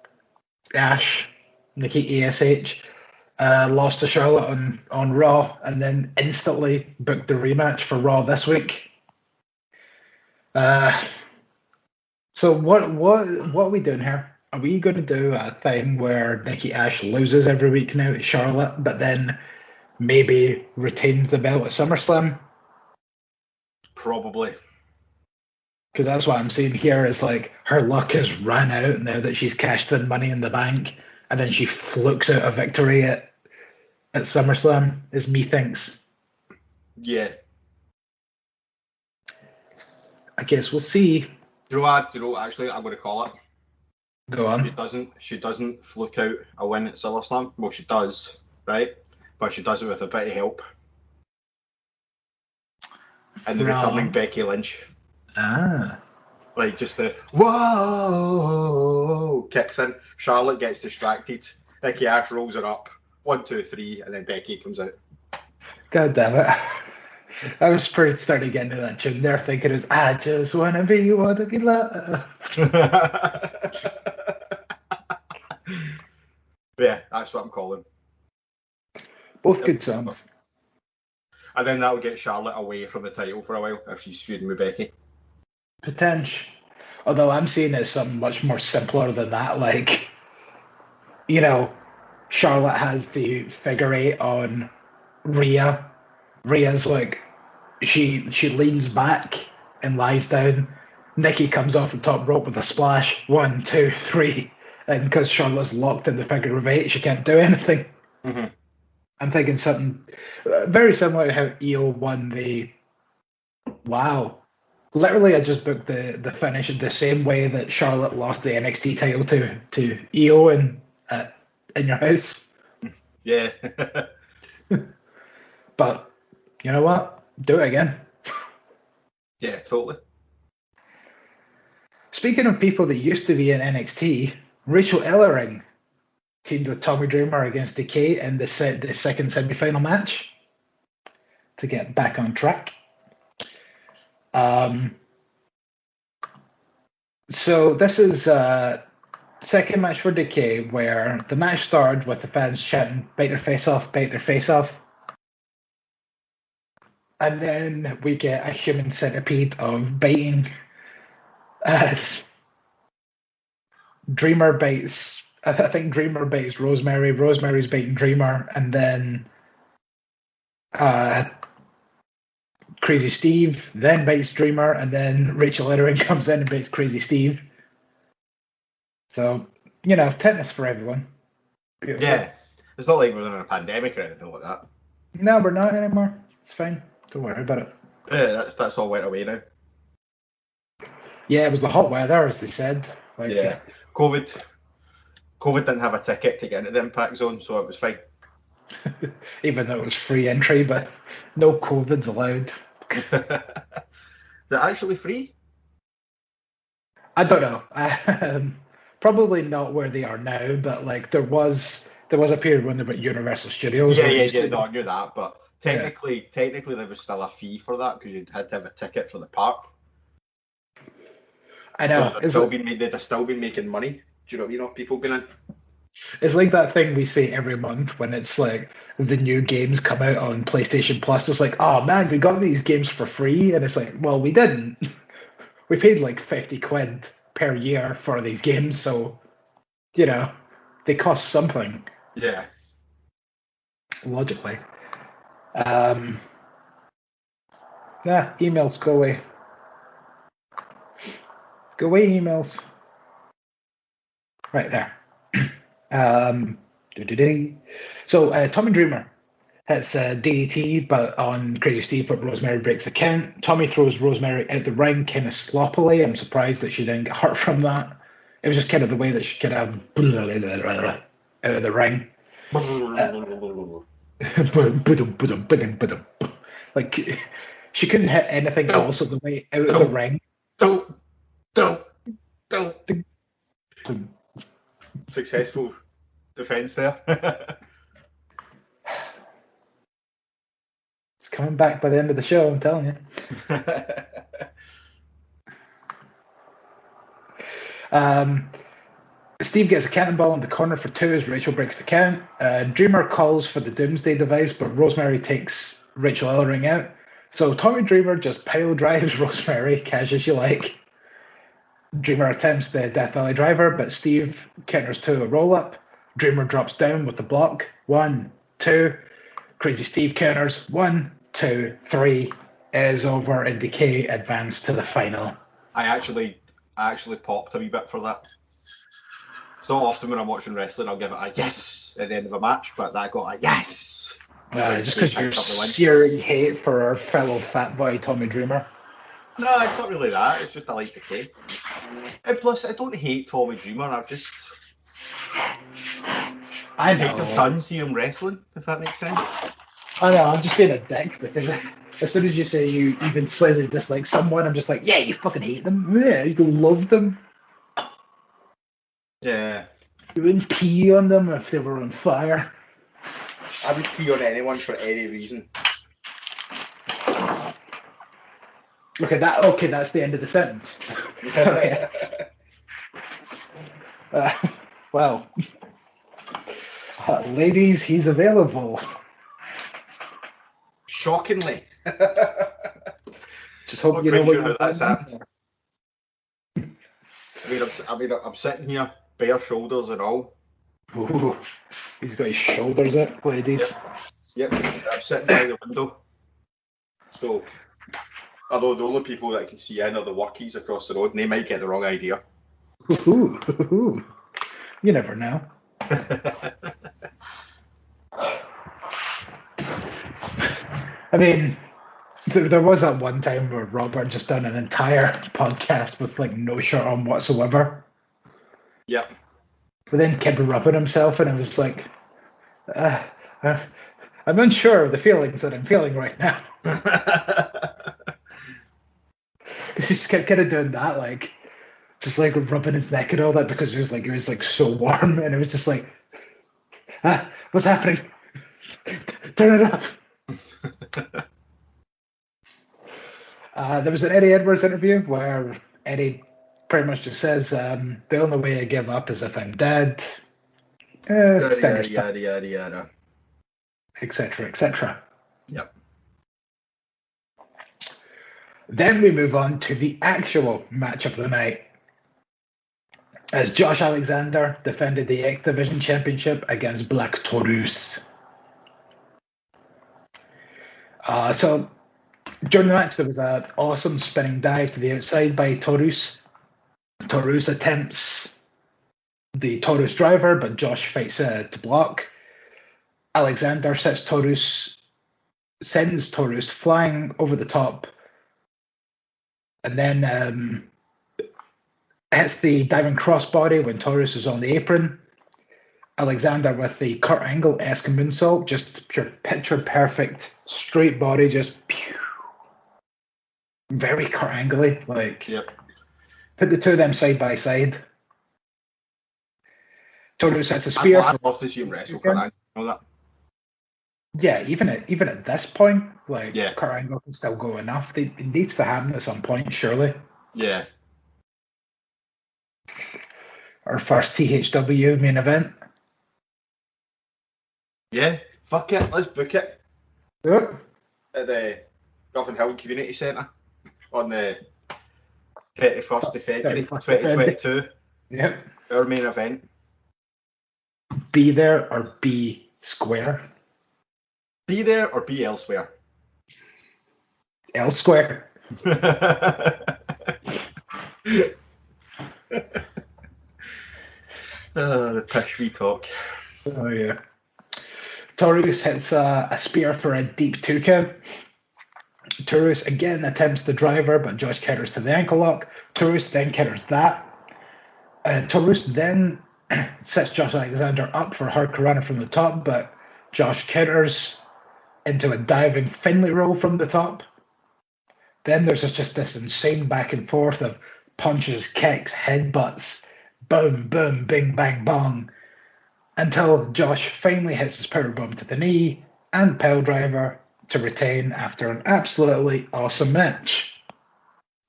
ASH lost to Charlotte on Raw and then instantly booked the rematch for Raw this week. So what are we doing here? Are we going to do a thing where Nikki ASH loses every week now to Charlotte, but then maybe retains the belt at SummerSlam? Probably. Because that's what I'm seeing here is like her luck has run out now that she's cashed in Money in the Bank, and then she flukes out a victory at SummerSlam, as me thinks. Yeah. I guess we'll see. Do you know, actually, I'm going to call it. Go on. She doesn't fluke out a win at SummerSlam. Well, she does, right? But she does it with a bit of help. And the returning Becky Lynch. Like just the whoa kicks in. Charlotte gets distracted. Nikki ASH rolls her up. 1, 2, 3, and then Becky comes out. God damn it. I was starting to get into that tune there thinking it was I just wanna be loved. Yeah, that's what I'm calling. Both good songs. And then that'll get Charlotte away from the title for a while if she's feuding with Becky. Potential. Although I'm seeing it as something much more simpler than that. Like, you know, Charlotte has the figure eight on Rhea. Rhea's like, she leans back and lies down. Nikki comes off the top rope with a splash. 1, 2, 3. And because Charlotte's locked in the figure of eight, she can't do anything. Mm-hmm. I'm thinking something very similar to how Io won the... Wow. Literally, I just booked the finish the same way that Charlotte lost the NXT title to Io in your house. Yeah. But you know what? Do it again. Yeah, totally. Speaking of people that used to be in NXT, Rachel Ellering teamed with Tommy Dreamer against Decay in the second semi-final match to get back on track. So this is second match for Decay, where the match started with the fans chanting, "Bite their face off, bite their face off." And then we get a human centipede of biting. Dreamer bites, I think Dreamer bites Rosemary, Rosemary's biting Dreamer, and then Crazy Steve then bites Dreamer, and then Rachel Ellering comes in and bites Crazy Steve. So, you know, tetanus for everyone. Beautiful. Yeah. It's not like we're in a pandemic or anything like that. No, we're not anymore. It's fine. Don't worry about it. Yeah, that's all went away now. Yeah, it was the hot weather, as they said. Like, yeah. COVID didn't have a ticket to get into the Impact Zone, so it was fine. Even though it was free entry, but no COVID's allowed. They're actually free? I don't know. Probably not where they are now, but like there was a period when they were at Universal Studios. Yeah, no, I knew that, but technically there was still a fee for that because you had to have a ticket for the park. I know. So they'd still been making money. Do you know people been in? It's like that thing we say every month when it's like the new games come out on PlayStation Plus. It's like, oh man, we got these games for free, and it's like, well, we didn't. We paid like 50 quid per year for these games, so you know they cost something. Yeah. Logically. Yeah, emails, go away. Go away, emails. Right there. So Tommy Dreamer hits DDT, but on Crazy Steve, but Rosemary breaks the count. Tommy throws Rosemary out the ring kind of sloppily. I'm surprised that she didn't get hurt from that. It was just kind of the way that she could have out of the ring. Like she couldn't hit anything else on the way out of the ring. Don't. Successful defense there. It's coming back by the end of the show, I'm telling you. Steve gets a cannonball in the corner for 2 as Rachel breaks the count. Dreamer calls for the Doomsday device, but Rosemary takes Rachel Ellering out. So Tommy Dreamer just pile drives Rosemary, cash as you like. Dreamer attempts the Death Valley driver, but Steve counters to a roll-up. Dreamer drops down with the block. 1, 2. Crazy Steve counters. 1, 2, 3. Is over, and Decay advance to the final. I actually popped a wee bit for that. So often when I'm watching wrestling, I'll give it a yes at the end of a match, but that got a yes. Just because you're searing hate for our fellow fat boy Tommy Dreamer. No, it's not really that. It's just I like Decay. And plus, I don't hate Tommy Dreamer. I hate him done seeing him wrestling, if that makes sense. I know, I'm just being a dick because as soon as you say you even slightly dislike someone, I'm just like, yeah, you fucking hate them. Yeah, you love them. Yeah. You wouldn't pee on them if they were on fire. I would pee on anyone for any reason. Okay, that's the end of the sentence. Okay. Well, ladies, he's available. Shockingly. Just hope you know what you're that's after. I'm sitting here, bare shoulders and all. Ooh, he's got his shoulders up, ladies. Yep. I'm sitting by the window. So, although the only people that can see in are the workies across the road, and they might get the wrong idea. Ooh. You never know. I mean, there was that one time where Robert just done an entire podcast with like no shirt on whatsoever. Yep. But then kept rubbing himself, and it was like, I'm unsure of the feelings that I'm feeling right now. Because he just kept kind of doing that, like, just like rubbing his neck and all that, because it was like so warm, and it was just like, what's happening? Turn it off. There was an Eddie Edwards interview where Eddie pretty much just says, the only way I give up is if I'm dead. Yada. Etc. Yep. Then we move on to the actual match of the night, as Josh Alexander defended the X Division Championship against Black Taurus. So during the match, there was an awesome spinning dive to the outside by Taurus. Taurus attempts the Taurus driver, but Josh fights to block. Alexander sends Taurus flying over the top, and then hits the diving crossbody when Taurus is on the apron. Alexander with the Kurt Angle-esque moonsault, just pure picture perfect, straight body, just pew. Very Kurt Angle-y, like. Yep. Put the two of them side by side. Taurus hits a spear. I'd love to see him wrestle Kurt Angle. Know that? Yeah, even at this point, like, yeah. Kurt Angle can still go enough. It needs to happen at some point, surely. Yeah. Our first THW main event. Yeah, fuck it, let's book it. Yep. At the Govan Hill Community Centre on the 31st of February 2022. Yep. Our main event. Be there or be square? Be there or be elsewhere? Elsewhere. The pish we talk. Oh, yeah. Taurus hits a spear for a deep 2 count. Taurus again attempts the driver, but Josh counters to the ankle lock. Taurus then counters that. Taurus then sets Josh Alexander up for a hard Karana from the top, but Josh counters into a diving Finley roll from the top. Then there's just this insane back and forth of punches, kicks, headbutts, boom, boom, bing, bang, bong, until Josh finally hits his powerbomb to the knee and pile driver to retain after an absolutely awesome match.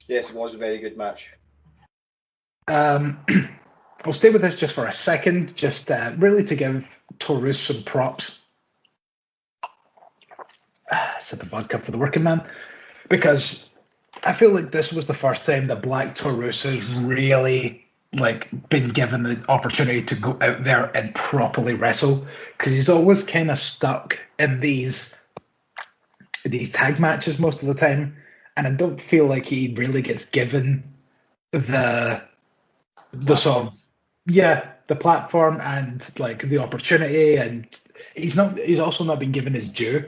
Yes, it was a very good match. I'll stay with this just for a second, just really to give Taurus some props. Sip of vodka for the working man. Because I feel like this was the first time that Black Taurus has really been given the opportunity to go out there and properly wrestle, because he's always kind of stuck in these tag matches most of the time, and I don't feel like he really gets given the sort of the platform and the opportunity, and he's also not been given his due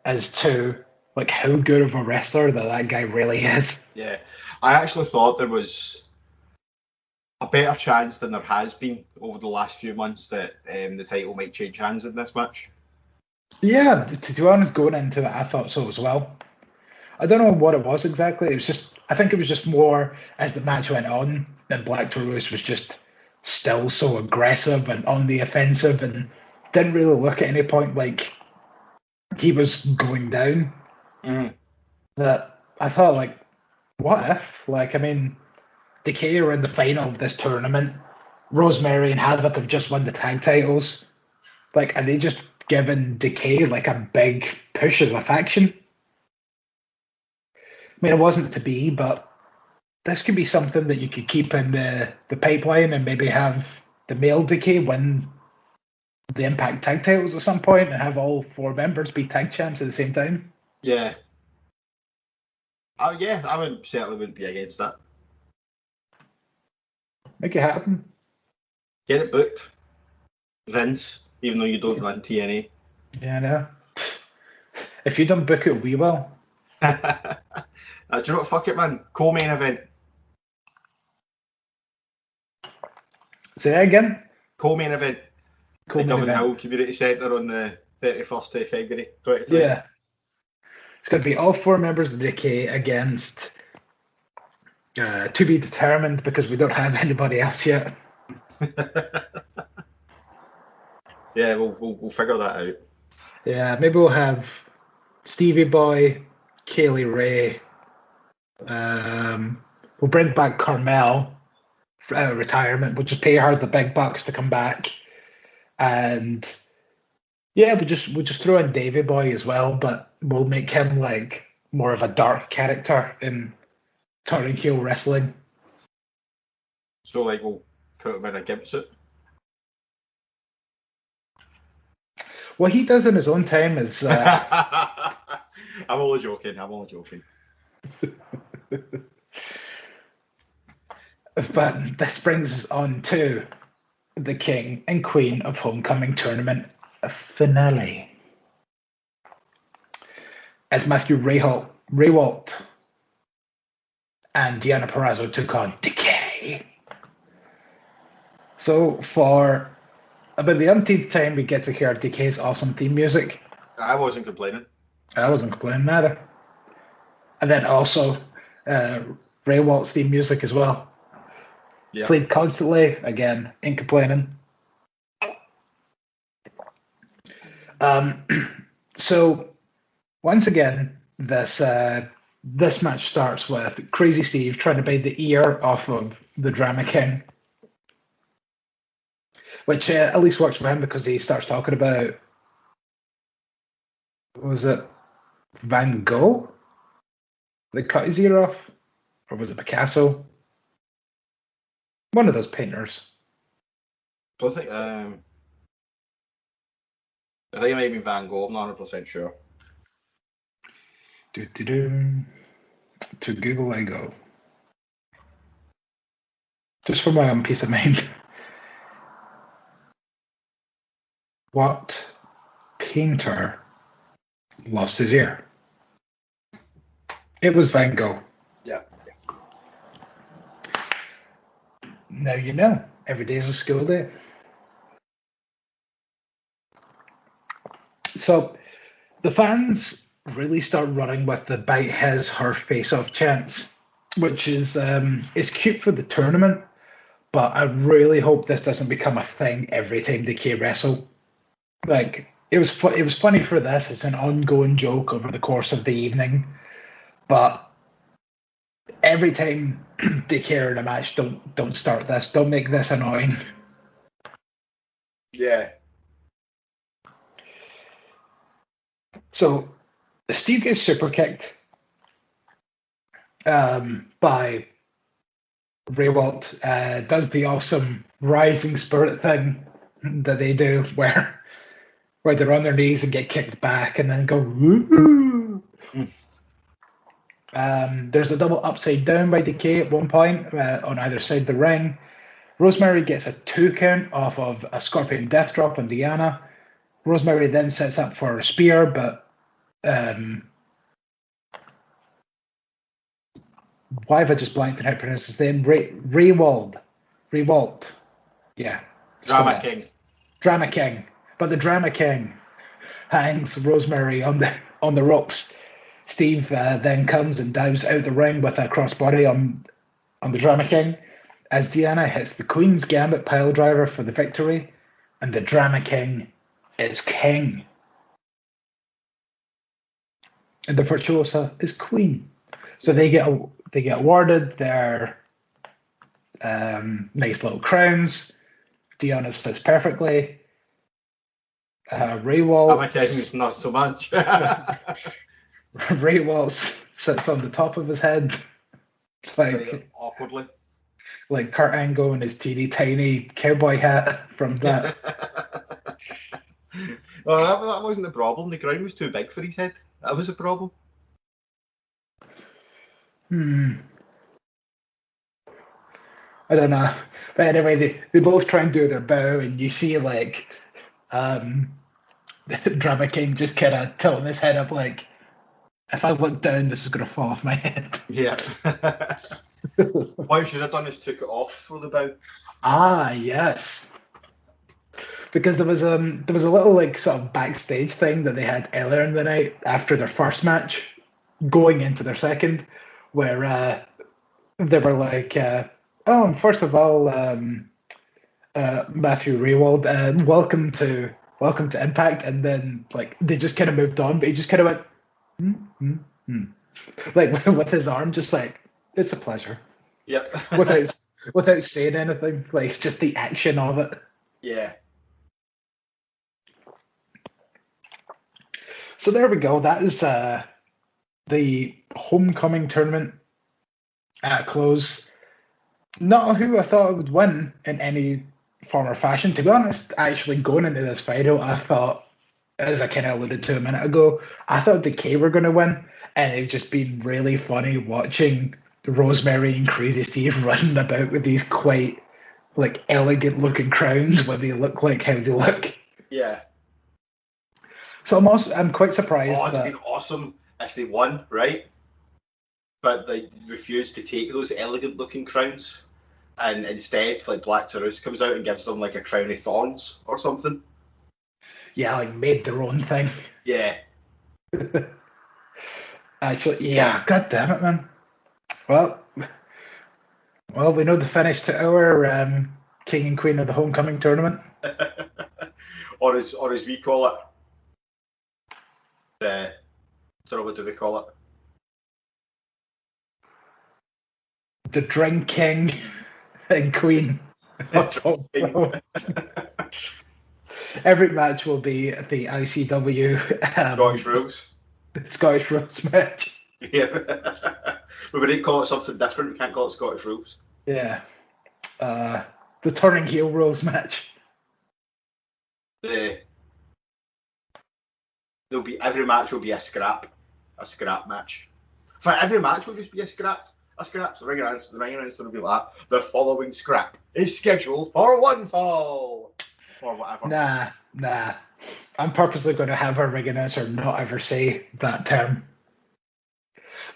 as to how good of a wrestler that guy really is. Yeah, I actually thought there was a better chance than there has been over the last few months that the title might change hands in this match. Yeah, to be honest, going into it, I thought so as well. I don't know what it was exactly. I think it was just more as the match went on, that Black Taurus was just still so aggressive and on the offensive and didn't really look at any point like he was going down. Mm. That I thought, what if? Decay are in the final of this tournament. Rosemary and Havoc have just won the tag titles. Are they just giving Decay a big push as a faction? I mean, it wasn't to be, but this could be something that you could keep in the pipeline and maybe have the male Decay win the Impact tag titles at some point and have all 4 members be tag champs at the same time. Yeah. Yeah, I certainly wouldn't be against that. Make it happen. Get it booked, Vince, even though you don't run TNA. Yeah, I know. If you don't book it, we will. Do you know what? Fuck it, man. Co-main event. Say that again? Co-main event. Co-main Dublin event. Hill Community Centre on the 31st of February 2020. Yeah. It's going to be all 4 members of the Decay against to be determined because we don't have anybody else yet. Yeah, we'll figure that out. Yeah, maybe we'll have Stevie Boy, Kaylee Ray. We'll bring back Carmel out of retirement. We'll just pay her the big bucks to come back. And yeah, we'll just throw in Davey Boy as well, but we'll make him like more of a dark character in turning heel wrestling. So like we'll put him in a gimp suit. What he does in his own time is I'm only joking. But this brings us on to the King and Queen of Homecoming Tournament finale. As Matthew Raywalt and Deanna Purrazzo took on Decay. So for about the umpteenth time, we get to hear Decay's awesome theme music. I wasn't complaining. I wasn't complaining either. And then also Raywalt's theme music as well. Yeah. Played constantly, again, ain't complaining. So once again, this match starts with Crazy Steve trying to bite the ear off of the Drama King, which at least works for him because he starts talking about, was it Van Gogh that cut his ear off, or was it Picasso? One of those painters. I think it might be Van Gogh. I'm not 100% sure. To Google I go. Just for my own peace of mind. What painter lost his ear? It was Van Gogh. Yeah. Now you know. Every day is a school day. So the fans really start running with the bite his, her face off chants, which is cute for the tournament, but I really hope this doesn't become a thing every time Decay wrestle. Like it was funny for this. It's an ongoing joke over the course of the evening, but every time Decay are in a match, don't start this. Don't make this annoying. Yeah. So Steve gets super kicked by Raywalt. Does the awesome rising spirit thing that they do, where they're on their knees and get kicked back and then go woo. There's a double upside down by Decay at one point on either side of the ring. Rosemary gets a 2 count off of a Scorpion Death Drop on Deanna. Rosemary then sets up for a spear, but why have I just blanked on how to pronounce his name? Raywalt. Yeah. Drama King. Drama King. But the Drama King hangs Rosemary on the ropes. Steve then comes and dives out the ring with a crossbody on the Drama King as Deanna hits the Queen's Gambit pile driver for the victory, and the Drama King is king. And the Virtuosa is queen. So they get awarded their nice little crowns. Deanna's fits perfectly. Raywalt. It's not so much. Raywalt sits on the top of his head. Like awkwardly. Like Kurt Angle in his teeny tiny cowboy hat from that. Well, that wasn't the problem. The ground was too big for his head. That was the problem. I don't know. But anyway, they both try and do their bow, and you see like Drama King just kind of tilting his head up like, if I look down, this is going to fall off my head. Yeah. What I should have done is took it off for the bow. Ah, yes. Because there was a little like sort of backstage thing that they had earlier in the night after their first match, going into their second, where they were like, first of all, Matthew Rehwald, welcome to Impact, and then like they just kind of moved on, but he just kind of went, like with his arm, just like, it's a pleasure. Yep. without saying anything, like just the action of it. Yeah. So there we go. That is the homecoming tournament at a close. Not who I thought would win in any form or fashion. To be honest, actually going into this final, I thought, as I kind of alluded to a minute ago, I thought Decay were going to win, and it would just been really funny watching Rosemary and Crazy Steve running about with these quite like elegant looking crowns where they look like how they look. Yeah. So I'm quite surprised. It'd been awesome if they won, right? But they refused to take those elegant looking crowns, and instead, like Black Taurus comes out and gives them like a crown of thorns or something. Yeah, like made their own thing. Yeah. Actually, yeah. God damn it, man. Well, we know the finish to our King and Queen of the Homecoming tournament, or as we call it, what do we call it? The Drink King and Queen. Every match will be the ICW Scottish Rules. Scottish Rules match. Yeah. But we didn't call it something different. We can't call it Scottish Rules. Yeah. The Turning Heel Rules match. Every match will be a scrap match. In fact, every match will just be a scrap. So the ring announcer will be like, the following scrap is scheduled for one fall, or whatever. Nah. I'm purposely going to have our ring announcer not ever say that term.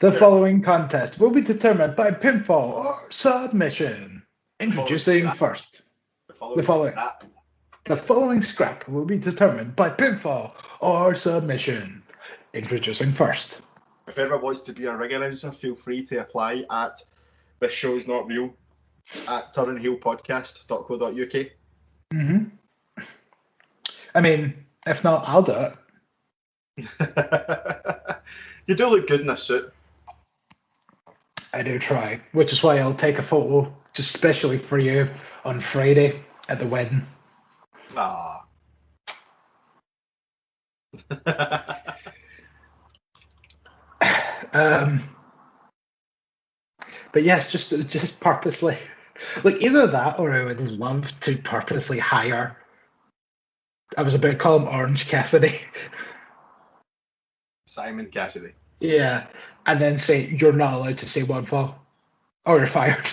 The following contest will be determined by pinfall or submission. Introducing first. The following scrap will be determined by pinfall or submission. Introducing first. If anyone wants to be a ring announcer, feel free to apply at This Show Is Not Real at turningheelpodcast.co.uk. Mm-hmm. I mean, if not, I'll do it. You do look good in a suit. I do try, which is why I'll take a photo just specially for you on Friday at the wedding. Ah. But yes, just purposely, like either that or I would love to purposely hire. I was about to call him Orange Cassidy. Simon Cassidy. Yeah, and then say you're not allowed to say one fall, or you're fired.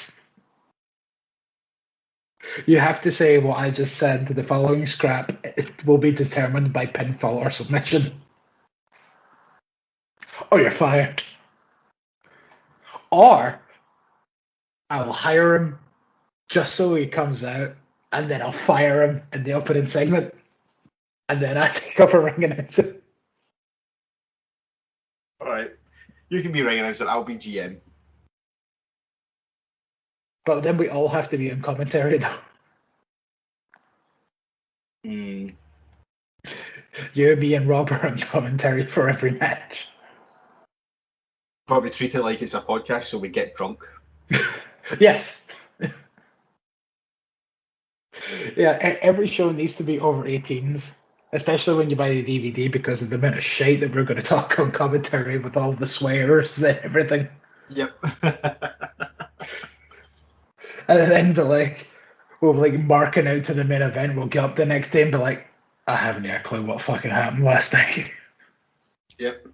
You have to say what I just said. The following scrap it will be determined by pinfall or submission, or you're fired. Or I will hire him just so he comes out, and then I'll fire him in the opening segment, and then I take over ring announcer. All right, you can be ring announcer. I'll be GM. But then we all have to be in commentary, though. Mm. You, me, and Rob are in commentary for every match. Probably treat it like it's a podcast, so we get drunk. Yes. Yeah, every show needs to be over 18s, especially when you buy the DVD, because of the amount of shite that we're going to talk on commentary with all the swears and everything. Yep. And then be like, we'll be like marking out to the main event. We'll get up the next day and be like, I haven't got a clue what fucking happened last night. Yep.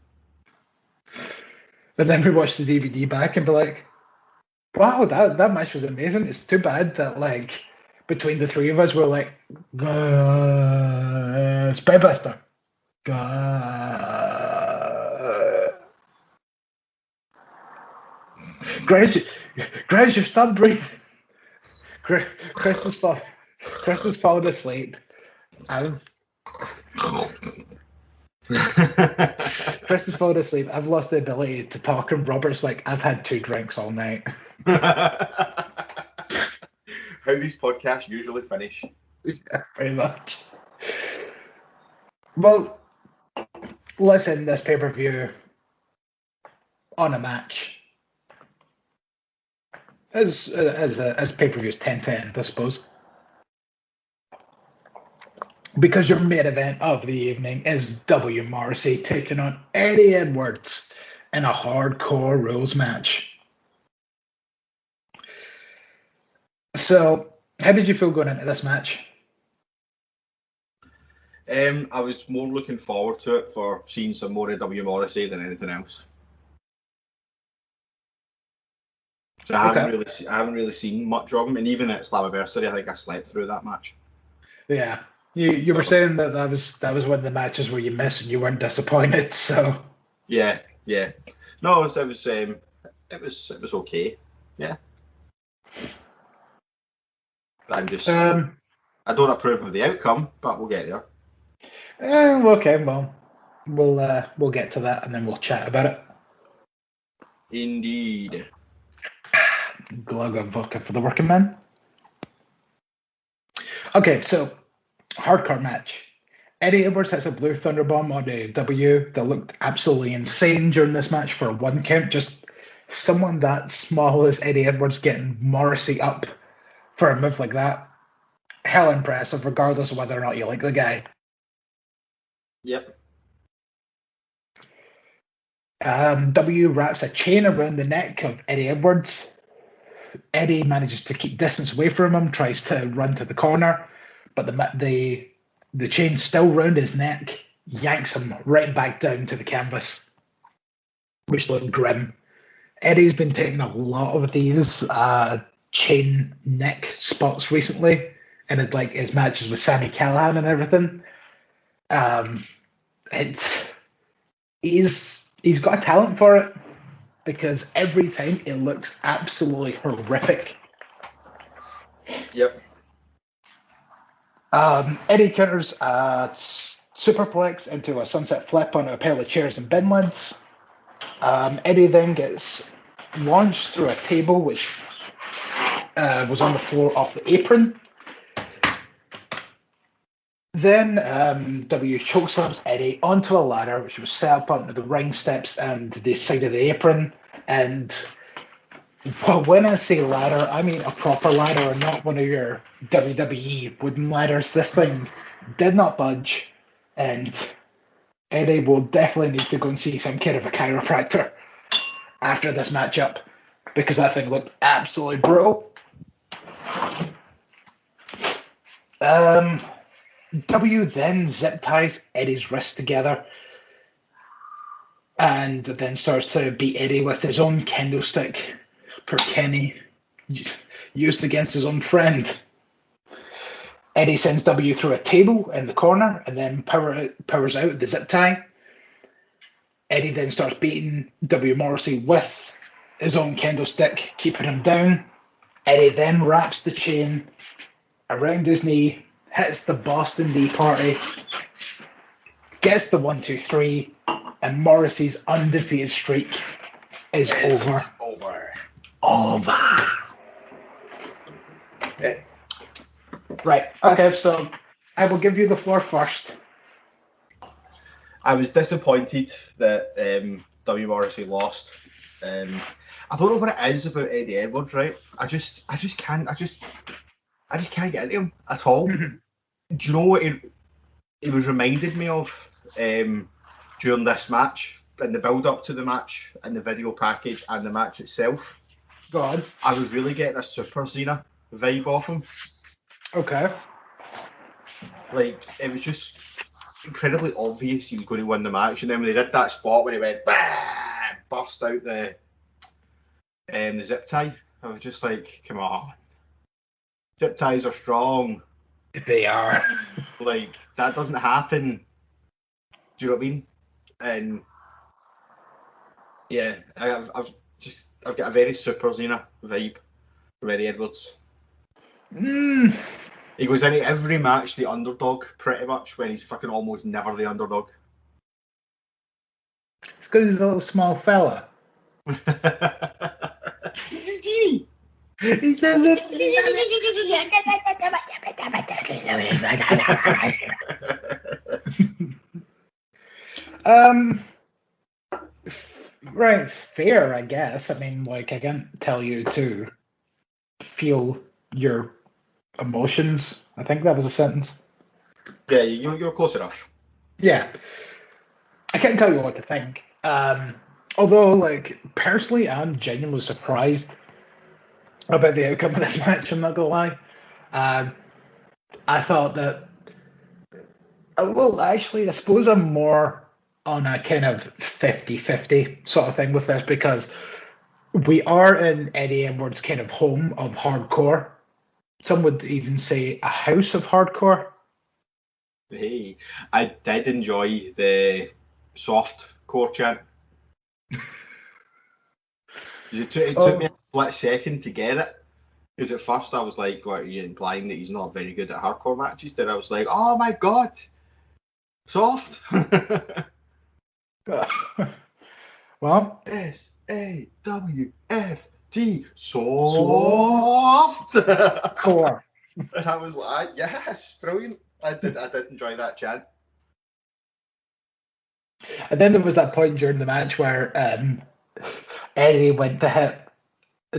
But then we watch the DVD back and be like, wow, that match was amazing. It's too bad that like between the three of us we're like, Spinebuster. Griz, you've stopped breathing. Chris has fallen asleep. Chris has fallen asleep. I've lost the ability to talk, and Robert's like, I've had 2 drinks all night. How these podcasts usually finish. Yeah, pretty much. Well, let's end this pay-per-view on a match. As pay-per-views tend to end, I suppose. Because your main event of the evening is W. Morrissey taking on Eddie Edwards in a hardcore rules match. So, how did you feel going into this match? I was more looking forward to it for seeing some more of W. Morrissey than anything else. So I haven't really seen much of him, and even at Slammiversary, I think I slept through that match. Yeah. You were saying that was one of the matches where you missed and you weren't disappointed. So yeah. No, it was okay. Yeah. I'm just I don't approve of the outcome, but we'll get there. Okay, well, we'll get to that and then we'll chat about it. Indeed. Glug of vodka for the working man. Okay, so. Hardcore match. Eddie Edwards hits a blue thunderbomb on a W that looked absolutely insane during this match for a 1 count. Just someone that small as Eddie Edwards getting Morrissey up for a move like that. Hell impressive, regardless of whether or not you like the guy. Yep. W wraps a chain around the neck of Eddie Edwards. Eddie manages to keep distance away from him, tries to run to the corner. But the chain still round his neck yanks him right back down to the canvas, which looked grim. Eddie's been taking a lot of these chain neck spots recently, and his matches with Sami Callihan and everything. He's got a talent for it because every time it looks absolutely horrific. Yep. Eddie counters a superplex into a sunset flip onto a pile of chairs and bin lids. Eddie then gets launched through a table which was on the floor off the apron. Then W chokeslams Eddie onto a ladder which was set up onto the ring steps and the side of the apron. And well, when I say ladder, I mean a proper ladder and not one of your WWE wooden ladders. This thing did not budge, and Eddie will definitely need to go and see some kind of a chiropractor after this matchup because that thing looked absolutely brutal. W then zip ties Eddie's wrists together and then starts to beat Eddie with his own kendo stick. Per Kenny, used against his own friend. Eddie sends W through a table in the corner and then powers out the zip tie. Eddie then starts beating W. Morrissey with his own kendo stick, keeping him down. Eddie then wraps the chain around his knee, hits the Boston Tea Party, gets the 1, 2, 3, and Morrissey's undefeated streak is over. Yeah. Right. Okay, so I will give you the floor first. I was disappointed that W. Morrissey lost. I don't know what it is about Eddie Edwards, right? I just can't get into him at all. Do you know what he was reminded me of during this match, in the build up to the match, in the video package and the match itself? Go on. I was really getting a Super Xena vibe off him. Okay. Like, it was just incredibly obvious he was going to win the match, and then when he did that spot where he went, bah! Burst out the zip tie, I was just like, come on. Zip ties are strong. They are. Like, that doesn't happen. Do you know what I mean? And yeah, I've got a very Super Xena vibe from Eddie Edwards. He goes into every match the underdog, pretty much, when he's fucking almost never the underdog. It's because he's a little small fella. He's a genie. He's a little... Right, fair, I guess. I mean, like, I can't tell you to feel your emotions. I think that was a sentence. Yeah, you're close enough. Yeah. I can't tell you what to think. Although, like, personally, I'm genuinely surprised about the outcome of this match, I'm not going to lie. I thought that... Well, actually, I suppose I'm more on a kind of 50-50 sort of thing with this, because we are in Eddie Edwards' kind of home of hardcore. Some would even say a house of hardcore. Hey, I did enjoy the soft core chant. It took me a split second to get it. Because at first I was like, what, are you implying that he's not very good at hardcore matches? Then I was like, oh my god, soft. Well, SAWFT, soft core. And I was like, yes, brilliant. I did enjoy that chant. And then there was that point during the match where Eddie went to hit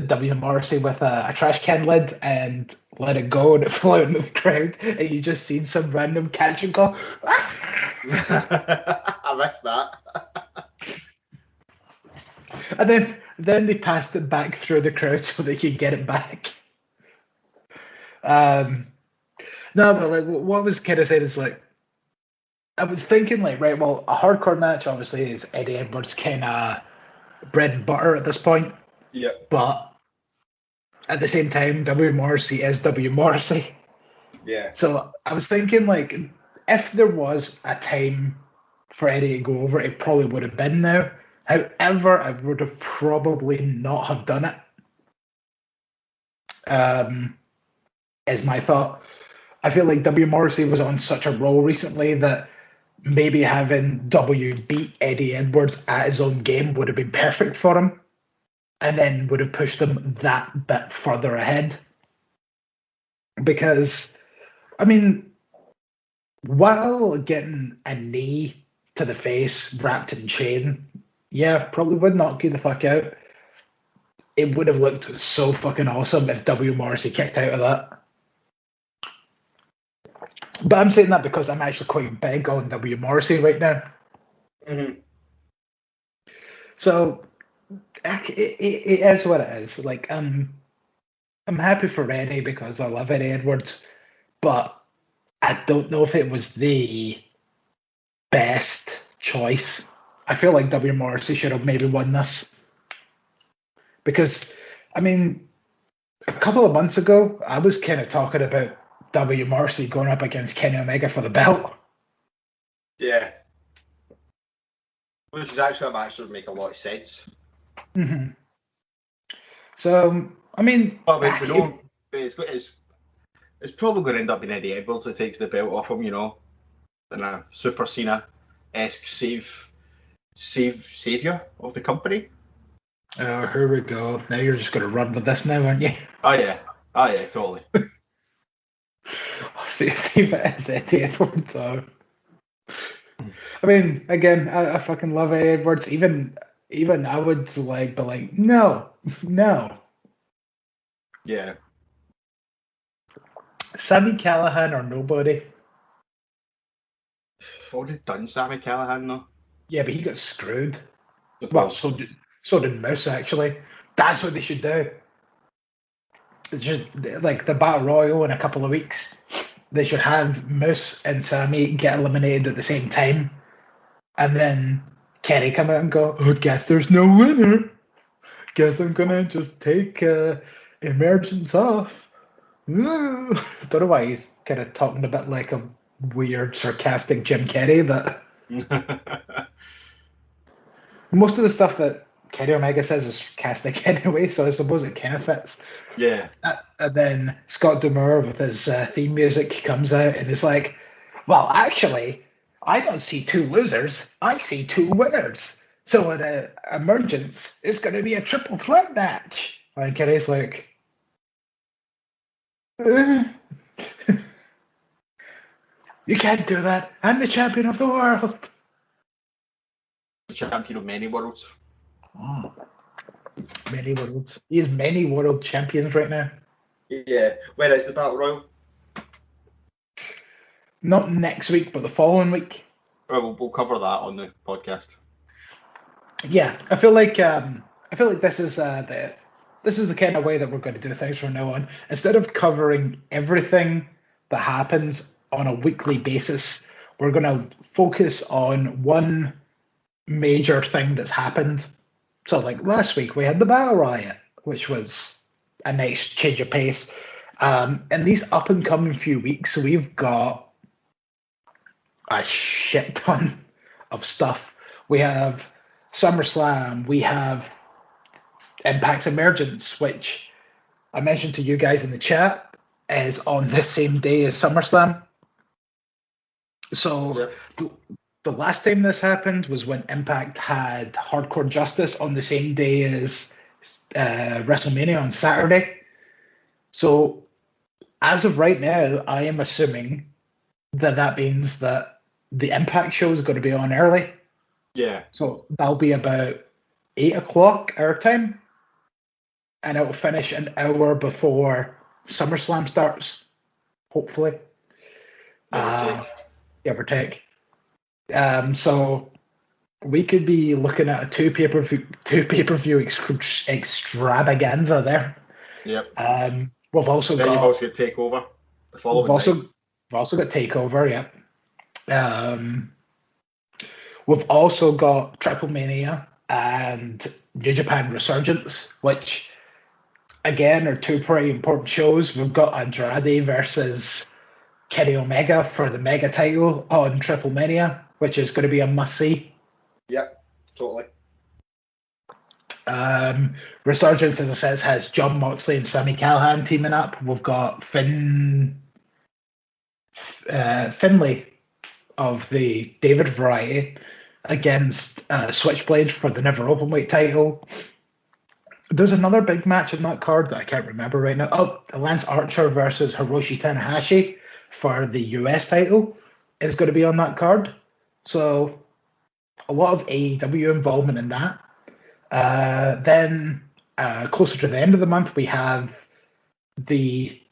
W. Morrissey with a trash can lid and let it go, and it flew into the crowd, and you just seen some random catch and go. I missed that. And then they passed it back through the crowd so they could get it back. No, but like what I was kind of saying is, like, I was thinking, like, right, well, a hardcore match obviously is Eddie Edwards' kind of bread and butter at this point. Yeah. But at the same time, W. Morrissey is W. Morrissey. Yeah. So I was thinking, like, if there was a time for Eddie to go over, it probably would have been now. However, I would have probably not have done it. Is my thought. I feel like W. Morrissey was on such a roll recently that maybe having W beat Eddie Edwards at his own game would have been perfect for him, and then would have pushed him that bit further ahead. Because, I mean, while getting a knee to the face wrapped in chain, yeah, probably would knock you the fuck out. It would have looked so fucking awesome if W. Morrissey kicked out of that. But I'm saying that because I'm actually quite big on W. Morrissey right now. Mm-hmm. So it is what it is. Like, I'm happy for Eddie because I love Eddie Edwards, but I don't know if it was the best choice. I feel like W. Morrissey should have maybe won this. Because, I mean, a couple of months ago, I was kind of talking about W. Morrissey going up against Kenny Omega for the belt. Yeah. Which is actually a match that would make a lot of sense. Mm-hmm. So, I mean... But we know it's probably going to end up being Eddie Edwards that takes the belt off him, you know, in a Super Cena-esque savior of the company. Oh, here we go. Now you're just going to run with this now, aren't you? Oh yeah, totally. see if it is Eddie Edwards. I mean, again, I fucking love Eddie Edwards. Even I would be like, no. Yeah. Sami Callihan or nobody. Already done Sami Callihan though. Yeah, but he got screwed. Well, so did Moose actually. That's what they should do. Just like the Battle Royal in a couple of weeks, they should have Moose and Sammy get eliminated at the same time, and then Kenny come out and go, "Oh, guess there's no winner. Guess I'm gonna just take Emergence off." Don't know why he's kind of talking a bit like a weird, sarcastic Jim Carrey, but most of the stuff that Kenny Omega says is sarcastic anyway, so I suppose it kind of fits. Yeah. And then Scott Demore with his theme music comes out and it's like, well, actually, I don't see two losers. I see two winners. So at Emergence, it's going to be a triple threat match. And Kenny's like, you can't do that. I'm the champion of the world. The champion of many worlds. Oh. Many worlds. He has many world champions right now. Yeah. Where is the Battle Royal? Not next week, but the following week. Well, we'll cover that on the podcast. Yeah, I feel like this is the kind of way that we're going to do things from now on. Instead of covering everything that happens on a weekly basis, we're going to focus on one major thing that's happened. So, like last week, we had the Battle Riot, which was a nice change of pace. In these up and coming few weeks, we've got a shit ton of stuff. We have SummerSlam, we have Impact's Emergence, which I mentioned to you guys in the chat, is on the same day as SummerSlam. So the last time this happened was when Impact had Hardcore Justice on the same day as WrestleMania on Saturday. So as of right now, I am assuming that means that the Impact show is going to be on early. Yeah. So that'll be about 8 o'clock our time. And it will finish an hour before SummerSlam starts, hopefully. Give or take. So we could be looking at a two pay-per-view extravaganza there. Yep. We've also then got... you've also got TakeOver the following night. We've also got TakeOver, yeah. We've also got Triple Mania and New Japan Resurgence, which, again, are two pretty important shows. We've got Andrade versus Kenny Omega for the Mega title on Triple Mania, which is going to be a must-see. Yep, totally. Resurgence, as I says, has Jon Moxley and Sami Callihan teaming up. We've got Finlay of the David variety against Switchblade for the Never Openweight title. There's another big match in that card that I can't remember right now. Oh, Lance Archer versus Hiroshi Tanahashi for the US title is going to be on that card. So a lot of AEW involvement in that. Then closer to the end of the month, we have the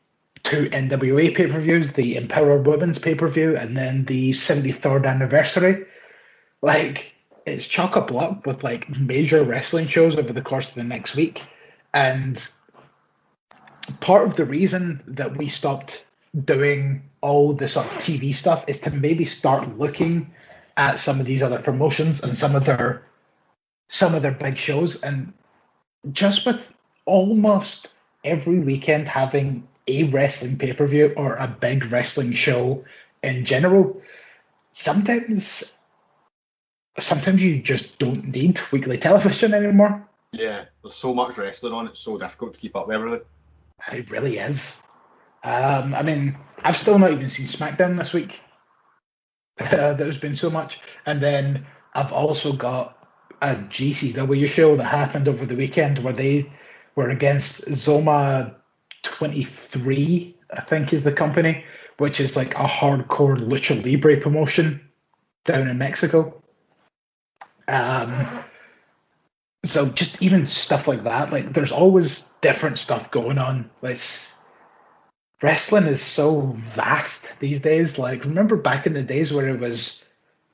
two NWA pay-per-views, the Empower Women's pay-per-view and then the 73rd anniversary. Like, it's chock-a-block with like major wrestling shows over the course of the next week. And part of the reason that we stopped doing all the sort of TV stuff is to maybe start looking at some of these other promotions and some of their big shows. And just with almost every weekend having a wrestling pay-per-view or a big wrestling show in general, sometimes you just don't need weekly television anymore. Yeah, there's so much wrestling on, it's so difficult to keep up with everything. It really is. I mean, I've still not even seen SmackDown this week. There's been so much. And then I've also got a GCW show that happened over the weekend where they were against Zoma 23, I think is the company, which is like a hardcore lucha libre promotion down in Mexico. So just even stuff like that, like there's always different stuff going on. Wrestling is so vast these days. Like, remember back in the days where it was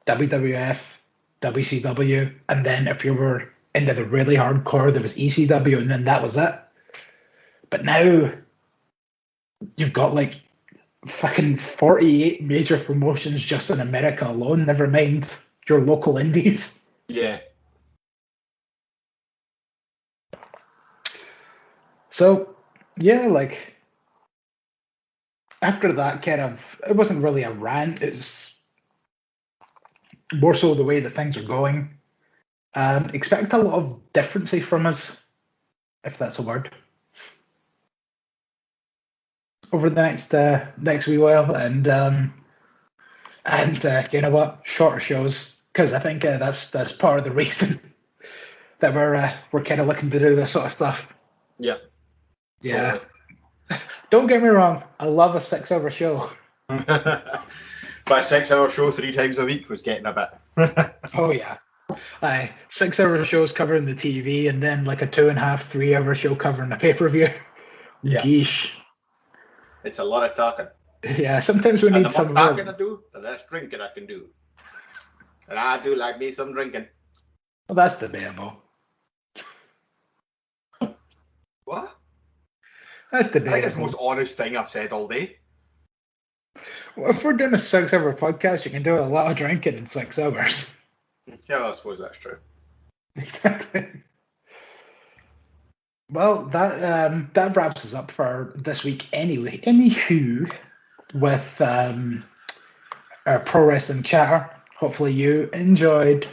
WWF, WCW, and then if you were into the really hardcore, there was ECW, and then that was it. But now you've got like fucking 48 major promotions just in America alone, never mind your local indies. Yeah. So, yeah, like, after that kind of, it wasn't really a rant, it's more so the way that things are going. Expect a lot of differency from us, if that's a word, over the next wee while, and you know what, shorter shows, because I think that's part of the reason that we're kind of looking to do this sort of stuff. Yeah. Yeah. Don't get me wrong, I love a 6-hour show. But a 6-hour show 3 times a week was getting a bit. Oh yeah. 6-hour shows covering the TV, and then like a 2.5, 3-hour show covering the pay-per-view. Yeah. Geesh. It's a lot of talking. Yeah, sometimes we And need the some more talking I do, the less drinking I can do. And I do like me some drinking. Well, that's debatable. What? That's I think it's the debatable. most honest thing I've said all day. Well, if we're doing a 6-hour podcast, you can do a lot of drinking in 6 hours. Yeah, I suppose that's true. Exactly. Well, that wraps us up for this week anyway. Anywho, with our pro wrestling chatter, hopefully you enjoyed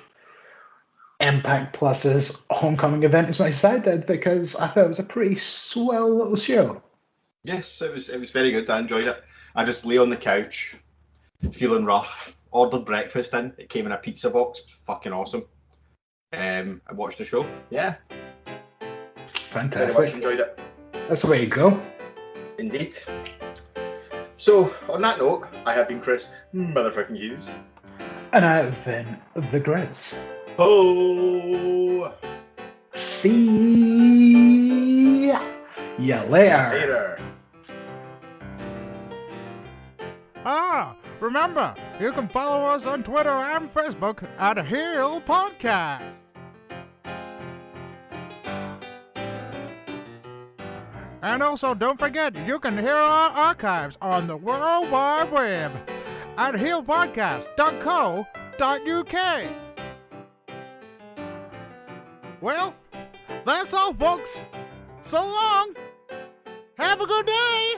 Impact Plus's homecoming event as much as I did, because I thought it was a pretty swell little show. Yes, it was very good. I enjoyed it. I just lay on the couch, feeling rough. Ordered breakfast in. It came in a pizza box. It was fucking awesome. I watched the show. Yeah. Fantastic. Very much enjoyed it. That's the way you go. Indeed. So, on that note, I have been Chris motherfucking Hughes. And I've been the Griz. Oh! See ya later. Later. Remember, you can follow us on Twitter and Facebook at Heel Podcast. And also, don't forget, you can hear our archives on the World Wide Web at heelpodcast.co.uk. Well, that's all, folks. So long. Have a good day.